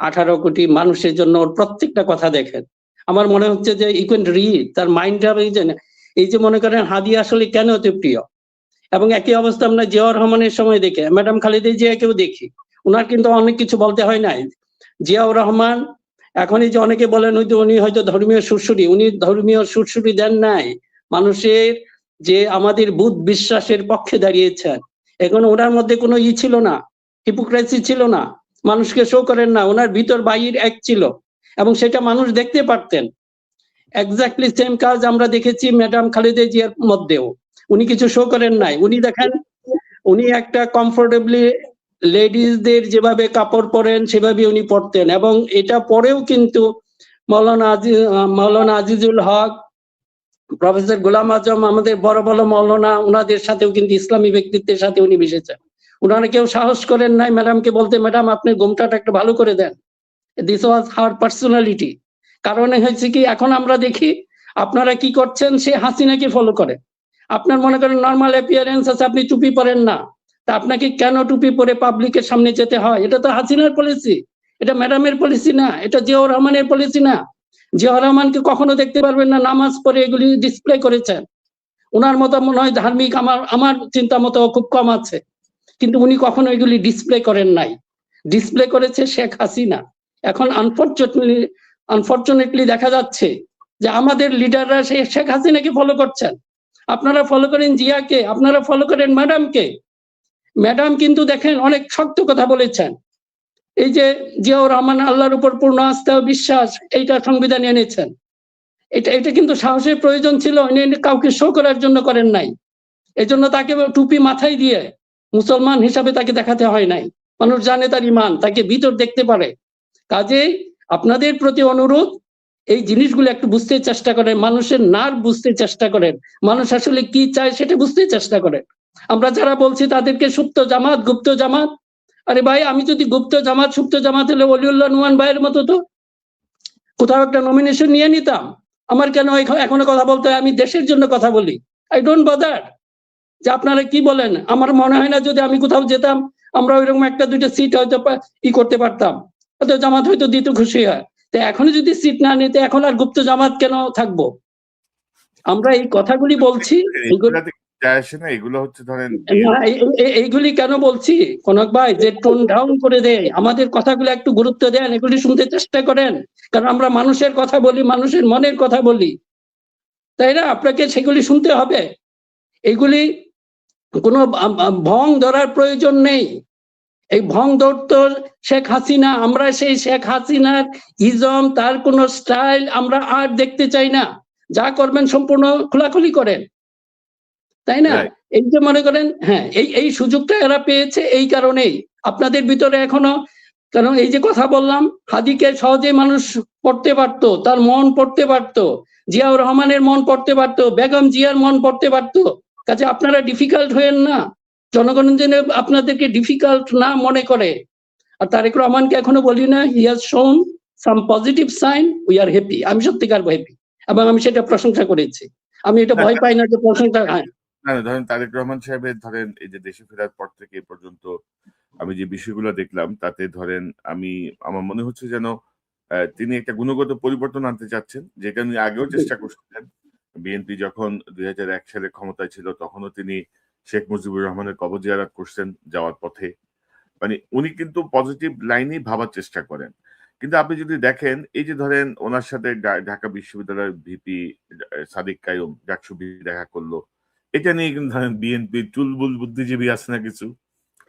Speaker 2: 18 কোটি মানুষের জন্য। ওর প্রত্যেকটা কথা দেখেন, আমার মনে হচ্ছে যে ইউ ক্যান রিড তার মাইন্ডটা। এই যে মনে করেন হাদি আসলে কেন এত প্রিয়, এবং একই অবস্থা আমরা জিয়াউর রহমানের সময় দেখে, ম্যাডাম খালেদা জিয়াকেও দেখি, ওনার কিন্তু অনেক কিছু বলতে হয় নাই। জিয়াউর রহমান, এখন এই যে অনেকে বলেন হয়তো উনি হয়তো ধর্মীয় সুরসুরি, উনি ধর্মীয় সুরসুরি দেন নাই, মানুষের যে আমাদের বুধ বিশ্বাসের পক্ষে দাঁড়িয়েছেন। এখন ওনার মধ্যে কোনো ছিল না, হিপোক্রেসি ছিল না, মানুষকে শো করেন না, ওনার ভিতর বাইর এক ছিল, এবং সেটা মানুষ দেখতে পারতেন। এক্স্যাক্টলি সেম কাজ আমরা দেখেছি ম্যাডাম খালেদা জিয়ার মধ্যেও। উনি কিছু শো করেন নাই। উনি দেখেন, উনি একটা কমফোর্টেবলি লেডিসদের যেভাবে কাপড় পরেন সেভাবে উনি পরতেন, এবং এটা পরেও কিন্তু মৌলানা আজিজুল হক, প্রফেসর গোলাম আজম, আমাদের বড় বড় মৌলানা, ওনাদের সাথেও কিন্তু ইসলামী ব্যক্তিত্বের সাথে উনি মিশেছেন। ওনারা কেউ সাহস করেন নাই ম্যাডামকে বলতে, ম্যাডাম আপনি ঘোমটাটা একটু ভালো করে দেন। This was her personality. কারণে হয়েছে কি, এখন আমরা দেখি আপনারা কি করছেন, সে হাসিনাকে ফলো করে। আপনার মনে করেন নর্মাল অ্যাপিয়ারেন্স আছে, আপনি টুপি পরেন না, তা আপনাকে কেন টুপি পরে পাবলিকের সামনে যেতে হয়? এটা তো হাসিনার পলিসি, এটা ম্যাডামের পলিসি না, এটা জিয়াউর রহমানের পলিসি না। জিয়াউর রহমানকে কখনো দেখতে পারবেন না নামাজ পড়ে এগুলি ডিসপ্লে করেছেন। ওনার মতো মনে হয় ধার্মিক আমার চিন্তা মতো খুব কম আছে, কিন্তু উনি কখনো এগুলি ডিসপ্লে করেন নাই। ডিসপ্লে করেছে শেখ হাসিনা। এখন আনফরচুনেটলি দেখা যাচ্ছে যে আমাদের লিডাররা শেখ হাসিনাকে ফলো করছেন। আপনারা ফলো করেন জিয়াকে, আপনারা ফলো করেন ম্যাডামকে। ম্যাডাম কিন্তু দেখেন অনেক শক্ত কথা বলেছেন। এই যে জিয়াউর রহমান আল্লাহর উপর পূর্ণ আস্থা ও বিশ্বাস, এইটা সংবিধানে এনেছেন। এটা কিন্তু সাহসের প্রয়োজন ছিল, কাউকে শো করার জন্য করেন নাই। এজন্য তাকে টুপি মাথায় দিয়ে মুসলমান হিসাবে তাকে দেখাতে হয় নাই। মানুষ জানে তার ইমান, তাকে ভিতর দেখতে পারে। কাজেই আপনাদের প্রতি অনুরোধ, এই জিনিসগুলো একটু বুঝতে চেষ্টা করেন, মানুষের নার্ভ বুঝতে চেষ্টা করেন, মানুষ আসলে কি চায় সেটা বুঝতে চেষ্টা করেন। আমরা যারা বলছি তাদেরকে সুপ্ত জামাত, গুপ্ত জামাত, আরে ভাই আমি যদি গুপ্ত জামাত সুপ্ত জামাত হলে ওলিউল্লাহ নুমান ভাইয়ের মতো তো কোথাও একটা নমিনেশন নিয়ে নিতাম। আমার কেন এখনো কথা বলতে হয়? আমি দেশের জন্য কথা বলি, আই ডোন্ট বদার যে আপনারা কি বলেন। আমার মনে হয় না যদি আমি কোথাও যেতাম আমরা ওইরকম একটা দুইটা সিট হয়তো করতে পারতাম, হয়তো জামাত হয়তো দিতে খুশি হয়। তো এখনো যদি সিট না নিতে এখন আর গুপ্ত জামাত কেন থাকবো? আমরা এই কথাগুলি বলছি,
Speaker 1: এগুলাতে যায় আসে না, এগুলো হচ্ছে ধরেন
Speaker 2: না, এইগুলি কেন বলছি কনক ভাই, যে টোন ডাউন করে দেয়, আমাদের কথাগুলো একটু গুরুত্ব দেন, এগুলি শুনতে চেষ্টা করেন, কারণ আমরা মানুষের কথা বলি, মানুষের মনের কথা বলি, তাই না? আপনাকে সেগুলি শুনতে হবে। এইগুলি কোনো ভং ধরার প্রয়োজন নেই। এই ভং ধরতো শেখ হাসিনা, আমরা সেই শেখ হাসিনার ইজম, তার কোন স্টাইল আমরা আর দেখতে চাই না। যা করবেন সম্পূর্ণ খোলাখুলি করেন, তাই না?
Speaker 1: Right.
Speaker 2: এই যে মনে করেন, হ্যাঁ, এই সুযোগটা এরা পেয়েছে এই কারণেই। আপনাদের ভিতরে এখনো, কারণ এই যে কথা বললাম, হাদিকে সহজে মানুষ পড়তে পারতো, তার মন পড়তে পারতো, জিয়াউর রহমানের মন পড়তে পারতো, বেগম জিয়ার মন পড়তে পারতো। কাজে আপনারা ডিফিকাল্ট হয়েন না, জনগণ যেন আপনাদেরকে ডিফিকাল্ট না মনে করে। আর তারেক রহমানকে এখনো বলি না, he has shown some positive sign, we are happy. আমি সত্যিকার হ্যাপি এবং আমি সেটা প্রশংসা করেছি। আমি এটা ভয় পাই না যে প্রশংসা।
Speaker 1: না, ধরেন তারেক রহমান সাহেবের ধরেন এই যে দেশে ফেরার পর থেকে এ পর্যন্ত আমি যে বিষয়গুলো দেখলাম তাতে ধরেন আমার মনে হচ্ছে যেন তিনি একটা গুণগত পরিবর্তন আনতে চাচ্ছেন, যেটা উনি আগেও চেষ্টা করছিলেন। বিএনপি যখন 2001 সালে ক্ষমতায় ছিল তখনও তিনি শেখ মুজিবুর রহমানের কবর জিয়ারত করছেন যাওয়ার পথে। মানে উনি কিন্তু পজিটিভ লাইনেই ভাবার চেষ্টা করেন। কিন্তু আপনি যদি দেখেন এই যে ধরেন ওনার সাথে ঢাকা বিশ্ববিদ্যালয়ের ভিপি সাদিক কায়ুম ডাকসু দেখা করলো, এটা নিয়ে কিন্তু ধরেন বিএনপির চুলবুল বুদ্ধিজীবী আছে না কিছু,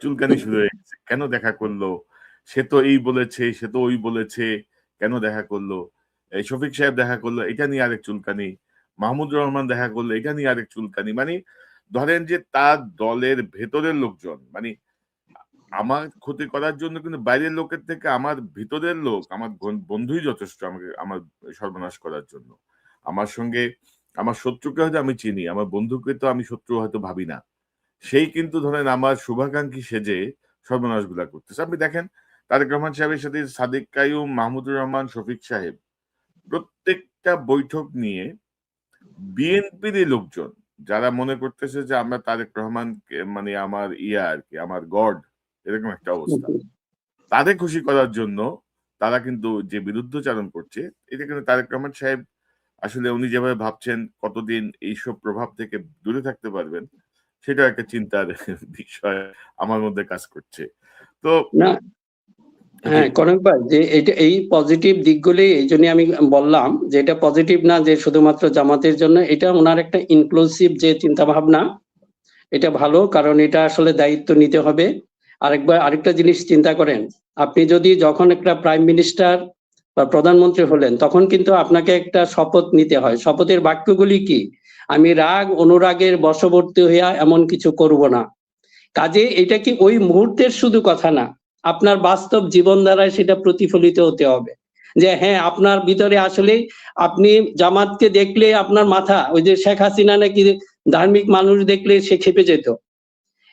Speaker 1: চুলকানি শুরু হয়ে গেছে। কেন দেখা করলো? সে তো এই বলেছে, সে তো ওই বলেছে, কেন দেখা করলো? এই শফিক সাহেব দেখা করলো, এটা নিয়ে আরেক চুলকানি। মাহমুদুর রহমান দেখা করলো, এটা নিয়ে আরেক চুলকানি। মানে ধরেন যে তার দলের ভেতরের লোকজন, মানে আমার ক্ষতি করার জন্য কিন্তু বাইরের লোকের থেকে আমার ভিতরের লোক, আমার বন্ধুই যথেষ্ট আমাকে আমার সর্বনাশ করার জন্য। আমার সঙ্গে আমার শত্রুকে হয়তো আমি চিনি, আমার বন্ধুকে তো আমি শত্রু হয়তো ভাবি না। সেই কিন্তু ধরেন আমার শুভাকাঙ্ক্ষী সেজে সর্বনাশ গুলা করতেছে। আপনি দেখেন তারেক রহমান সাহেবের সাথে সাদিক কায়ুম, মাহমুদুর রহমান, শফিক সাহেব প্রত্যেকটা বৈঠক নিয়ে বিএনপির লোকজন যারা মনে করতেছে যে আমরা তারেক রহমান মানে আমার আর কি, আমার গড, এরকম একটা অবস্থা, তাদের খুশি করার জন্য তারা কিন্তু যে বিরুদ্ধচারণ করছে, এটা কিন্তু তারেক রহমান সাহেব আসলে উনি যেভাবে ভাবছেন কতদিন এইসব প্রভাব থেকে দূরে থাকতে পারবেন, সেটা একটা চিন্তার বিষয় আমার মধ্যে কাজ করছে। তো
Speaker 2: না, হ্যাঁ কনক ভাই, যে এটা এই পজিটিভ দিকগুলি এই জন্য আমি বললাম যে এটা পজিটিভ না যে শুধুমাত্র জামাতের জন্য, এটা ওনার একটা ইনক্লুসিভ যে চিন্তা ভাবনা, এটা ভালো, কারণ এটা আসলে দায়িত্ব নিতে হবে। আরেকটা জিনিস চিন্তা করেন, আপনি যদি যখন একটা প্রাইম মিনিস্টার বা প্রধানমন্ত্রী হলেন তখন কিন্তু আপনাকে একটা শপথ নিতে হয়। শপথের বাক্যগুলি কি? আমি রাগ অনুরাগের বশবর্তী হইয়া এমন কিছু করব না। কাজে এটা কি ওই মুহূর্তের শুধু কথা না, আপনার বাস্তব জীবন দ্বারা সেটা প্রতিফলিত হতে হবে। যে হ্যাঁ, আপনার ভিতরে আসলে আপনি জামাতকে দেখলে আপনার মাথা, ওই যে শেখ হাসিনা নাকি ধার্মিক মানুষ দেখলে সে খেপে যেত,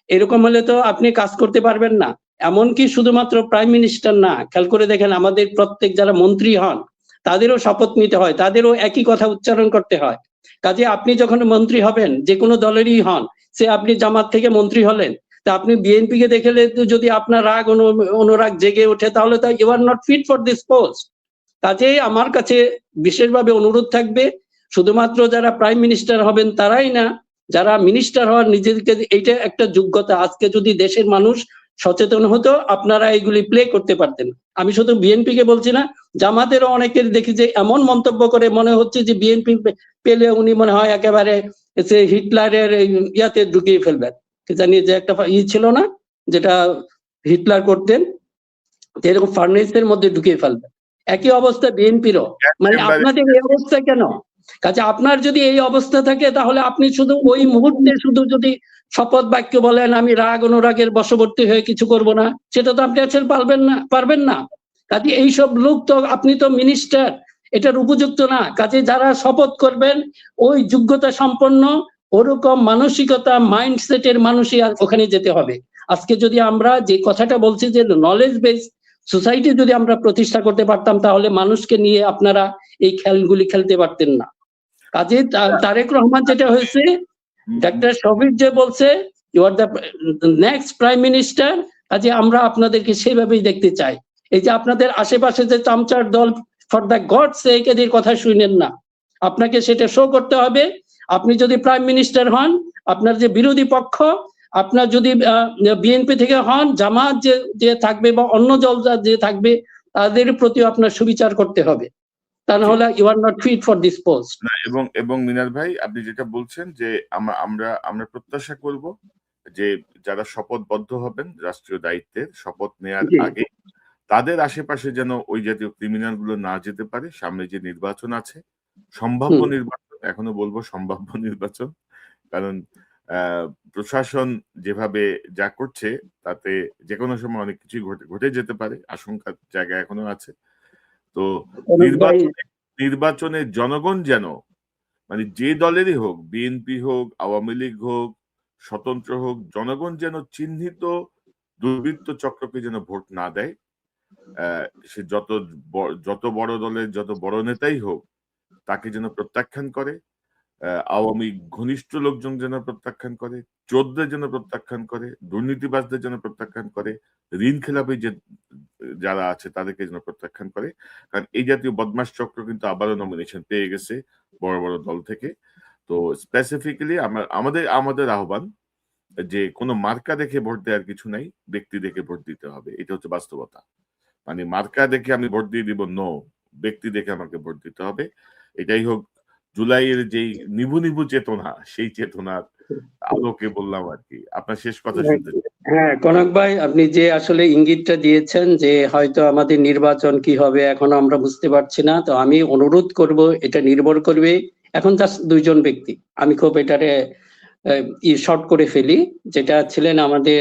Speaker 2: এরকম হলে তো আপনি কাজ করতে পারবেন না। এমনকি শুধুমাত্র প্রাইম মিনিস্টার না, খেয়াল করে দেখেন আমাদের প্রত্যেক যারা মন্ত্রী হন তাদেরও শপথ নিতে হয়, তাদেরও একই কথা উচ্চারণ করতে হয়। কাজে আপনি যখন মন্ত্রী হবেন, যে কোনো দলেরই হন, সে আপনি জামাত থেকে মন্ত্রী হলেন, তা আপনি বিএনপি কে দেখলে যদি আপনার রাগ অনুরাগ জেগে ওঠে, তাহলে তো you are not fit for this post. কাজেই আমার কাছে বিশেষভাবে অনুরোধ থাকবে, শুধুমাত্র যারা প্রাইম মিনিস্টার হবেন তারাই না, যারা মিনিস্টার হওয়ার নিজেদেরকে, এইটা একটা যোগ্যতা। আজকে যদি দেশের মানুষ সচেতন হতো, আপনারা এগুলি প্লে করতে পারতেন। আমি শুধু বিএনপি কে বলছি না, জামাতেরও অনেকের দেখি যে এমন মন্তব্য করে, মনে হচ্ছে যে বিএনপি পেলে উনি মনে হয় একেবারে হিটলারের ইয়াতে ঢুকিয়ে ফেলবেন। জানি যে একটা ছিল না, যেটা হিটলার করতেন, এরকম ফার্নেসের মধ্যে ঢুকিয়ে ফেলবেন। একই অবস্থা বিএনপিরও। মানে আপনাদের এই অবস্থা কেন? কাজে আপনার যদি এই অবস্থা থাকে, তাহলে আপনি শুধু ওই মুহূর্তে শুধু যদি শপথ বাক্য বলেন আমি রাগ অনুরাগের বশবর্তী হয়ে কিছু করব না, সেটা তো আপনি আসলে পারবেন না। কাজে এইসব লোক তো, আপনি তো মিনিস্টার, এটার উপযুক্ত না। কাজে যারা শপথ করবেন ওই যোগ্যতা সম্পন্ন, ওরকম মানসিকতা মাইন্ডসেটের মানুষই আর ওখানে যেতে হবে। আজকে যদি আমরা যে কথাটা বলছি যে নলেজ বেস সোসাইটি যদি আমরা প্রতিষ্ঠা করতে পারতাম, তাহলে মানুষকে নিয়ে আপনারা এই খেলগুলি খেলতে পারতেন না। কাজে তারেক রহমান যেটা হয়েছে, ডাক্তার শফিক যে বলছে you are the next prime minister, কাজে আমরা আপনাদেরকে সেভাবেই দেখতে চাই। এই যে আপনাদের আশেপাশে যে চামচার দল ফর দ্য গড সেক এদের কথা শুনেন না। আপনাকে সেটা শো করতে হবে। আপনি যদি প্রাইম মিনিস্টার হন, আপনার যে বিরোধী পক্ষ, আপনার যদি বিএনপি থেকে হন, জামাত যে থাকবে বা অন্য দল যে থাকবে, তাদের প্রতি আপনার সুবিচার করতে হবে। তা না হলে you are not fit for this post.
Speaker 1: না, এবং মিনার ভাই, আপনি যেটা বলছেন যে আমরা প্রত্যাশা করব যে যারা শপথবদ্ধ হবেন রাষ্ট্রীয় দায়িত্বের শপথ নেয়ার
Speaker 2: জি।
Speaker 1: আগে, তাদের আশেপাশে যেন ওই জাতীয় ক্রিমিনাল গুলো না যেতে পারে। সামনে যে নির্বাচন আছে, সম্ভাব্য নির্বাচন, এখনো বলবো সম্ভাব্য নির্বাচন, কারণ প্রশাসন যেভাবে যা করছে তাতে যে কোনো সময় অনেক কিছুই ঘটে যেতে পারে, আশঙ্কার জায়গা এখনো আছে। তো নির্বাচনে জনগণ যেন, মানে যে দলেরই হোক, বিএনপি হোক, আওয়ামী লীগ হোক, স্বতন্ত্র হোক, জনগণ যেন চিহ্নিত দুর্বৃত্ত চক্রকে যেন ভোট না দেয়। সে যত বড় দলের যত বড় নেতাই হোক, তাকে যেন প্রত্যাখ্যান করে। আওয়ামী ঘনিষ্ঠ লোকজন যেন প্রত্যাখ্যান করে, চোরদের যেন প্রত্যাখ্যান করে, দুর্নীতিবাজদের যেন প্রত্যাখ্যান করে, ঋণ খেলাপি যারা আছে তাদেরকে যেন প্রত্যাখ্যান করে। কারণ এই জাতীয় বদমাশ চক্র কিন্তু আবারও নমিনেশন পেয়ে গেছে বড় বড় দল থেকে। তো স্পেসিফিক্যালি আমাদের আহ্বান যে কোনো মার্কা দেখে ভোট দেওয়ার কিছু নাই, ব্যক্তি দেখে ভোট দিতে হবে। এটা হচ্ছে বাস্তবতা। মানে মার্কা দেখে আমি ভোট দিয়ে দিব, নো, ব্যক্তি দেখে আমাকে ভোট দিতে হবে। এটাই হোক জুলাইয়ের যেই নিভু চেতনা, সেই চেতনার আলোকে বললাম আর কি। আপনার শেষ কথা শুনতে চাই।
Speaker 2: হ্যাঁ, কনক ভাই, আপনি যে আসলে ইঙ্গিতটা দিয়েছেন যে হয়তো আমাদের নির্বাচন কি হবে এখনো আমরা বুঝতে পারছি না, তো আমি অনুরোধ করব, এটা নির্ভর করবে এখন জাস্ট দুইজন ব্যক্তি। আমি খুব এটারে শর্ট করে ফেলি, যেটা ছিলেন আমাদের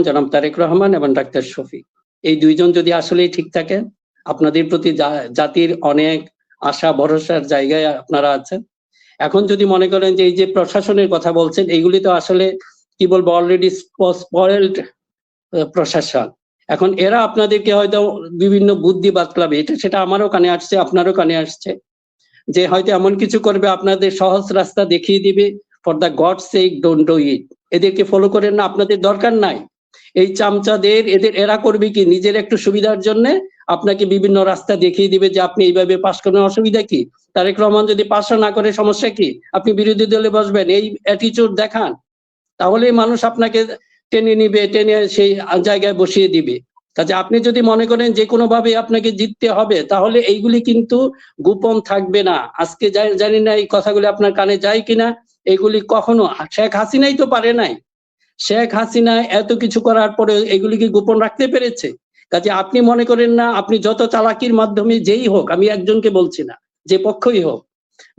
Speaker 2: জনাব তারেক রহমান এবং ডাক্তার শফিক। এই দুইজন যদি আসলেই ঠিক থাকে, আপনাদের প্রতি জাতির অনেক আশা ভরসার জায়গায় আপনারা আছেন। এখন যদি মনে করেন যে এই যে প্রশাসনের কথা বলছেন, এইগুলি তো আসলে কি বলবো, অলরেডি স্পয়েলড প্রশাসন। এখন এরা আপনাদেরকে হয়তো বিভিন্ন বুদ্ধি বাতলাবে, এটা সেটা আমারও কানে আসছে, আপনারও কানে আসছে, যে হয়তো এমন কিছু করবে, আপনাদের সহজ রাস্তা দেখিয়ে দিবে, for the God sake don't do it, এদেরকে ফলো করেন না, আপনাদের দরকার নাই। এই চামচাদের এরা করবে কি, নিজের একটু সুবিধার জন্য আপনাকে বিভিন্ন রাস্তা দেখিয়ে দিবে যে আপনি এইভাবে পাশ করেন, অসুবিধা কি? তারেক রহমান যদি পাশও না করে সমস্যা কি? আপনি বিরোধী দলে বসবেন, এই অ্যাটিটিউড দেখান, তাহলেই মানুষ আপনাকে টেনে নিবে, টেনে সেই জায়গায় বসিয়ে দিবে। কাজে আপনি যদি মনে করেন যে কোনো ভাবে আপনাকে জিততে হবে, তাহলে এইগুলি কিন্তু গোপন থাকবে না। আজকে জানি না এই কথাগুলি আপনার কানে যায় কিনা, এগুলি কখনো শেখ হাসিনাই তো পারে নাই। শেখ হাসিনা এত কিছু করার পরে এগুলিকে গোপন রাখতে পেরেছে। কাজে আপনি মনে করেন না, আপনি যত চালাকির মাধ্যমে যেই হোক, আমি একজনকে বলছি না, যে পক্ষই হোক,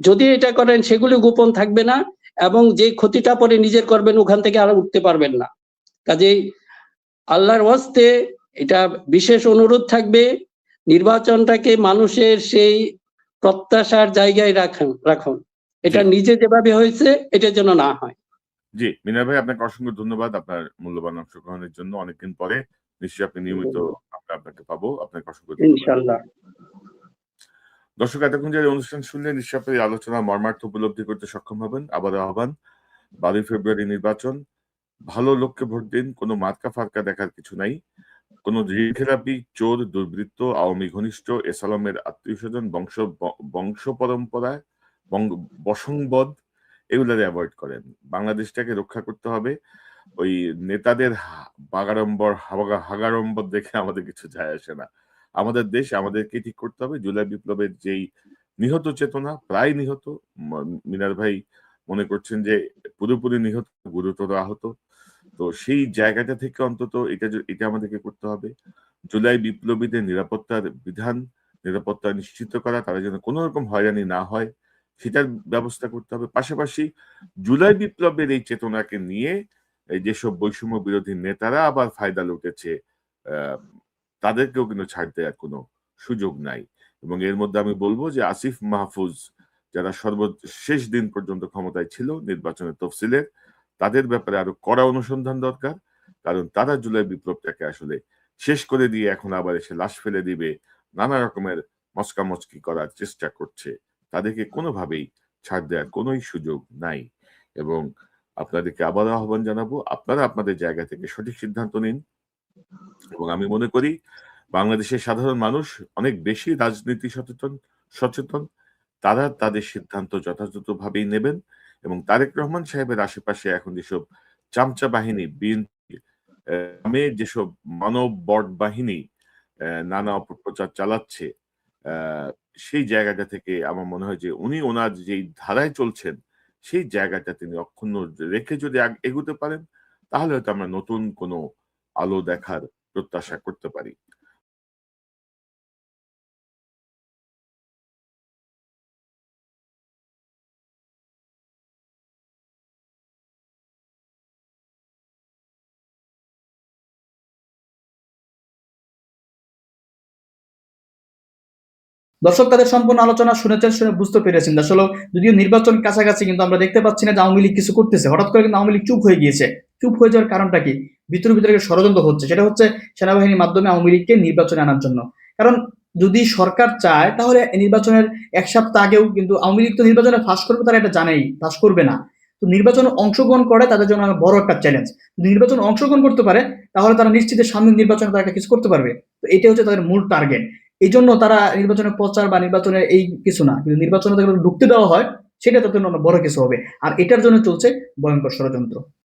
Speaker 2: যদি এটা করেন সেগুলি গোপন থাকবে না, এবং যে ক্ষতিটা পরে নিজের করবেন ওখান থেকে আর উঠতে পারবেন না। কাজেই আল্লাহর ওয়াস্তে এটা বিশেষ অনুরোধ থাকবে, নির্বাচনটাকে মানুষের সেই প্রত্যাশার জায়গায় রাখুন। এটা নিজে যেভাবে হয়েছে এটা যেন না হয়।
Speaker 1: জি, মিনা ভাই, আপনাকে অসংখ্য ধন্যবাদ আপনার মূল্যবান অংশগ্রহণের জন্য। অনেকদিন পরে নিশ্চয়ই আপনি নিয়মিত আমরা আপনাকে পাবো। আপনাকে অসংখ্য ধন্যবাদ।
Speaker 2: ইনশাআল্লাহ।
Speaker 1: দর্শক, এতক্ষণ যারা অনুষ্ঠান শুনলেন, নিশ্চয়ই আপনি এই আলোচনা মর্মার্থ উপলব্ধি করতে সক্ষম হবেন। আবার আহ্বান, 12 ফেব্রুয়ারি নির্বাচন, ভালো লোককে ভোট দিন, কোনো মার্কা ফার্কা দেখার কিছু নাই। কোনো ঋণখেলাপি, চোর, দুর্বৃত্ত, আওয়ামী ঘনিষ্ঠ, এসালামের আত্মীয় স্বজন, বংশ পরম্পরায় বসংবদ, এগুলারে অ্যাভয়েড করেন। বাংলাদেশটাকে রক্ষা করতে হবে। ওই নেতাদের হাগাড়ম্বর দেখে আমাদের কিছু যায় আসে না। আমাদের দেশ আমাদেরকে ঠিক করতে হবে। জুলাই বিপ্লবের যেই নিহত চেতনা, প্রায় নিহত, মিনার ভাই মনে করছেন যে পুরোপুরি নিহত, গুরুতর আহত, তো সেই জায়গাটা থেকে অন্তত এটা আমাদেরকে করতে হবে। জুলাই বিপ্লবীদের নিরাপত্তা নিশ্চিত করা, তারা যেন কোনো রকম হয়রানি না হয় সেটার ব্যবস্থা করতে হবে। পাশাপাশি জুলাই বিপ্লবের এই চেতনাকে নিয়ে যেসব বৈষম্য বিরোধী নেতারা আবার ফায়দা লুটেছে, তাদেরকেও কিন্তু ছাড় দেওয়ার কোনো সুযোগ নাই। এবং এর মধ্যে আমি বলবো যে আসিফ মাহফুজ যারা সর্বশেষ দিন পর্যন্ত ক্ষমতায় ছিল নির্বাচনের তফসিলের, তাদের ব্যাপারে আরো কড়া অনুসন্ধান দরকার। কারণ তারা জুলাই বিপ্লবটাকে আসলে শেষ করে দিয়ে এখন আবার এসে লাশ ফেলে দিবে, নানা রকমের মস্কামস্কি করার চেষ্টা করছে। তাদেরকে কোনোভাবেই ছাড় দেওয়ার কোনোই সুযোগ নাই। এবং আপনাদেরকে আবার আহ্বান জানাবো, আপনারা আপনাদের জায়গা থেকে সঠিক সিদ্ধান্ত নিন। এবং আমি মনে করি বাংলাদেশের সাধারণ মানুষ অনেক বেশি রাজনীতি সচেতন। তারা তাদের সিদ্ধান্ত যথাযথভাবেই নেবেন এবং তারেক রহমান সাহেবের আশেপাশে এখন যেসব চামচা বাহিনী, বিএনপি নামে যেসব মানব বট বাহিনী নানা অপপ্রচার চালাচ্ছে, সেই জায়গাটা থেকে আমার মনে হয় যে উনি ওনার যেই ধারায় চলছেন, সেই জায়গাটা তিনি অক্ষুণ্ণ রেখে যদি এগোতে পারেন, তাহলে হয়তো আমরা নতুন কোনো আলো দেখার প্রত্যাশা করতে পারি।
Speaker 3: দর্শক তাদের সম্পূর্ণ আলোচনা শুনেছেন, শুনে বুঝতে পেরেছেন আসলে যদিও নির্বাচন কাছাকাছি, কিন্তু আমরা দেখতে পাচ্ছি না যে আওয়ামী লীগ কিছু করতেছে। হঠাৎ করে কিন্তু আওয়ামী লীগ চুপ হয়ে গিয়েছে। চুপ হয়ে যাওয়ার কারণটা কি? ভিতরে ভিতরে ষড়যন্ত্র হচ্ছে, সেটা হচ্ছে সেনাবাহিনীর মাধ্যমে আওয়ামী লীগকে নির্বাচনে আনার জন্য। কারণ যদি সরকার চায় তাহলে নির্বাচনের এক সপ্তাহ আগেও কিন্তু আওয়ামী লীগ তো নির্বাচনে ফাঁস করবে, তারা এটা জানেই ফাঁস করবে না। তো নির্বাচনে অংশগ্রহণ করে তাদের জন্য বড় একটা চ্যালেঞ্জ। যদি নির্বাচনে অংশগ্রহণ করতে পারে তাহলে তারা নিশ্চিত সামনের নির্বাচনে তারা কিছু করতে পারবে। তো এটা হচ্ছে তাদের মূল টার্গেট। এই জন্য তারা নির্বাচনের প্রচার বা নির্বাচনের এই কিছু না, কিন্তু নির্বাচনে ঢুকতে দেওয়া হয় সেটা তাদের জন্য বড় কিছু হবে। আর এটার জন্য চলছে ভয়ঙ্কর ষড়যন্ত্র।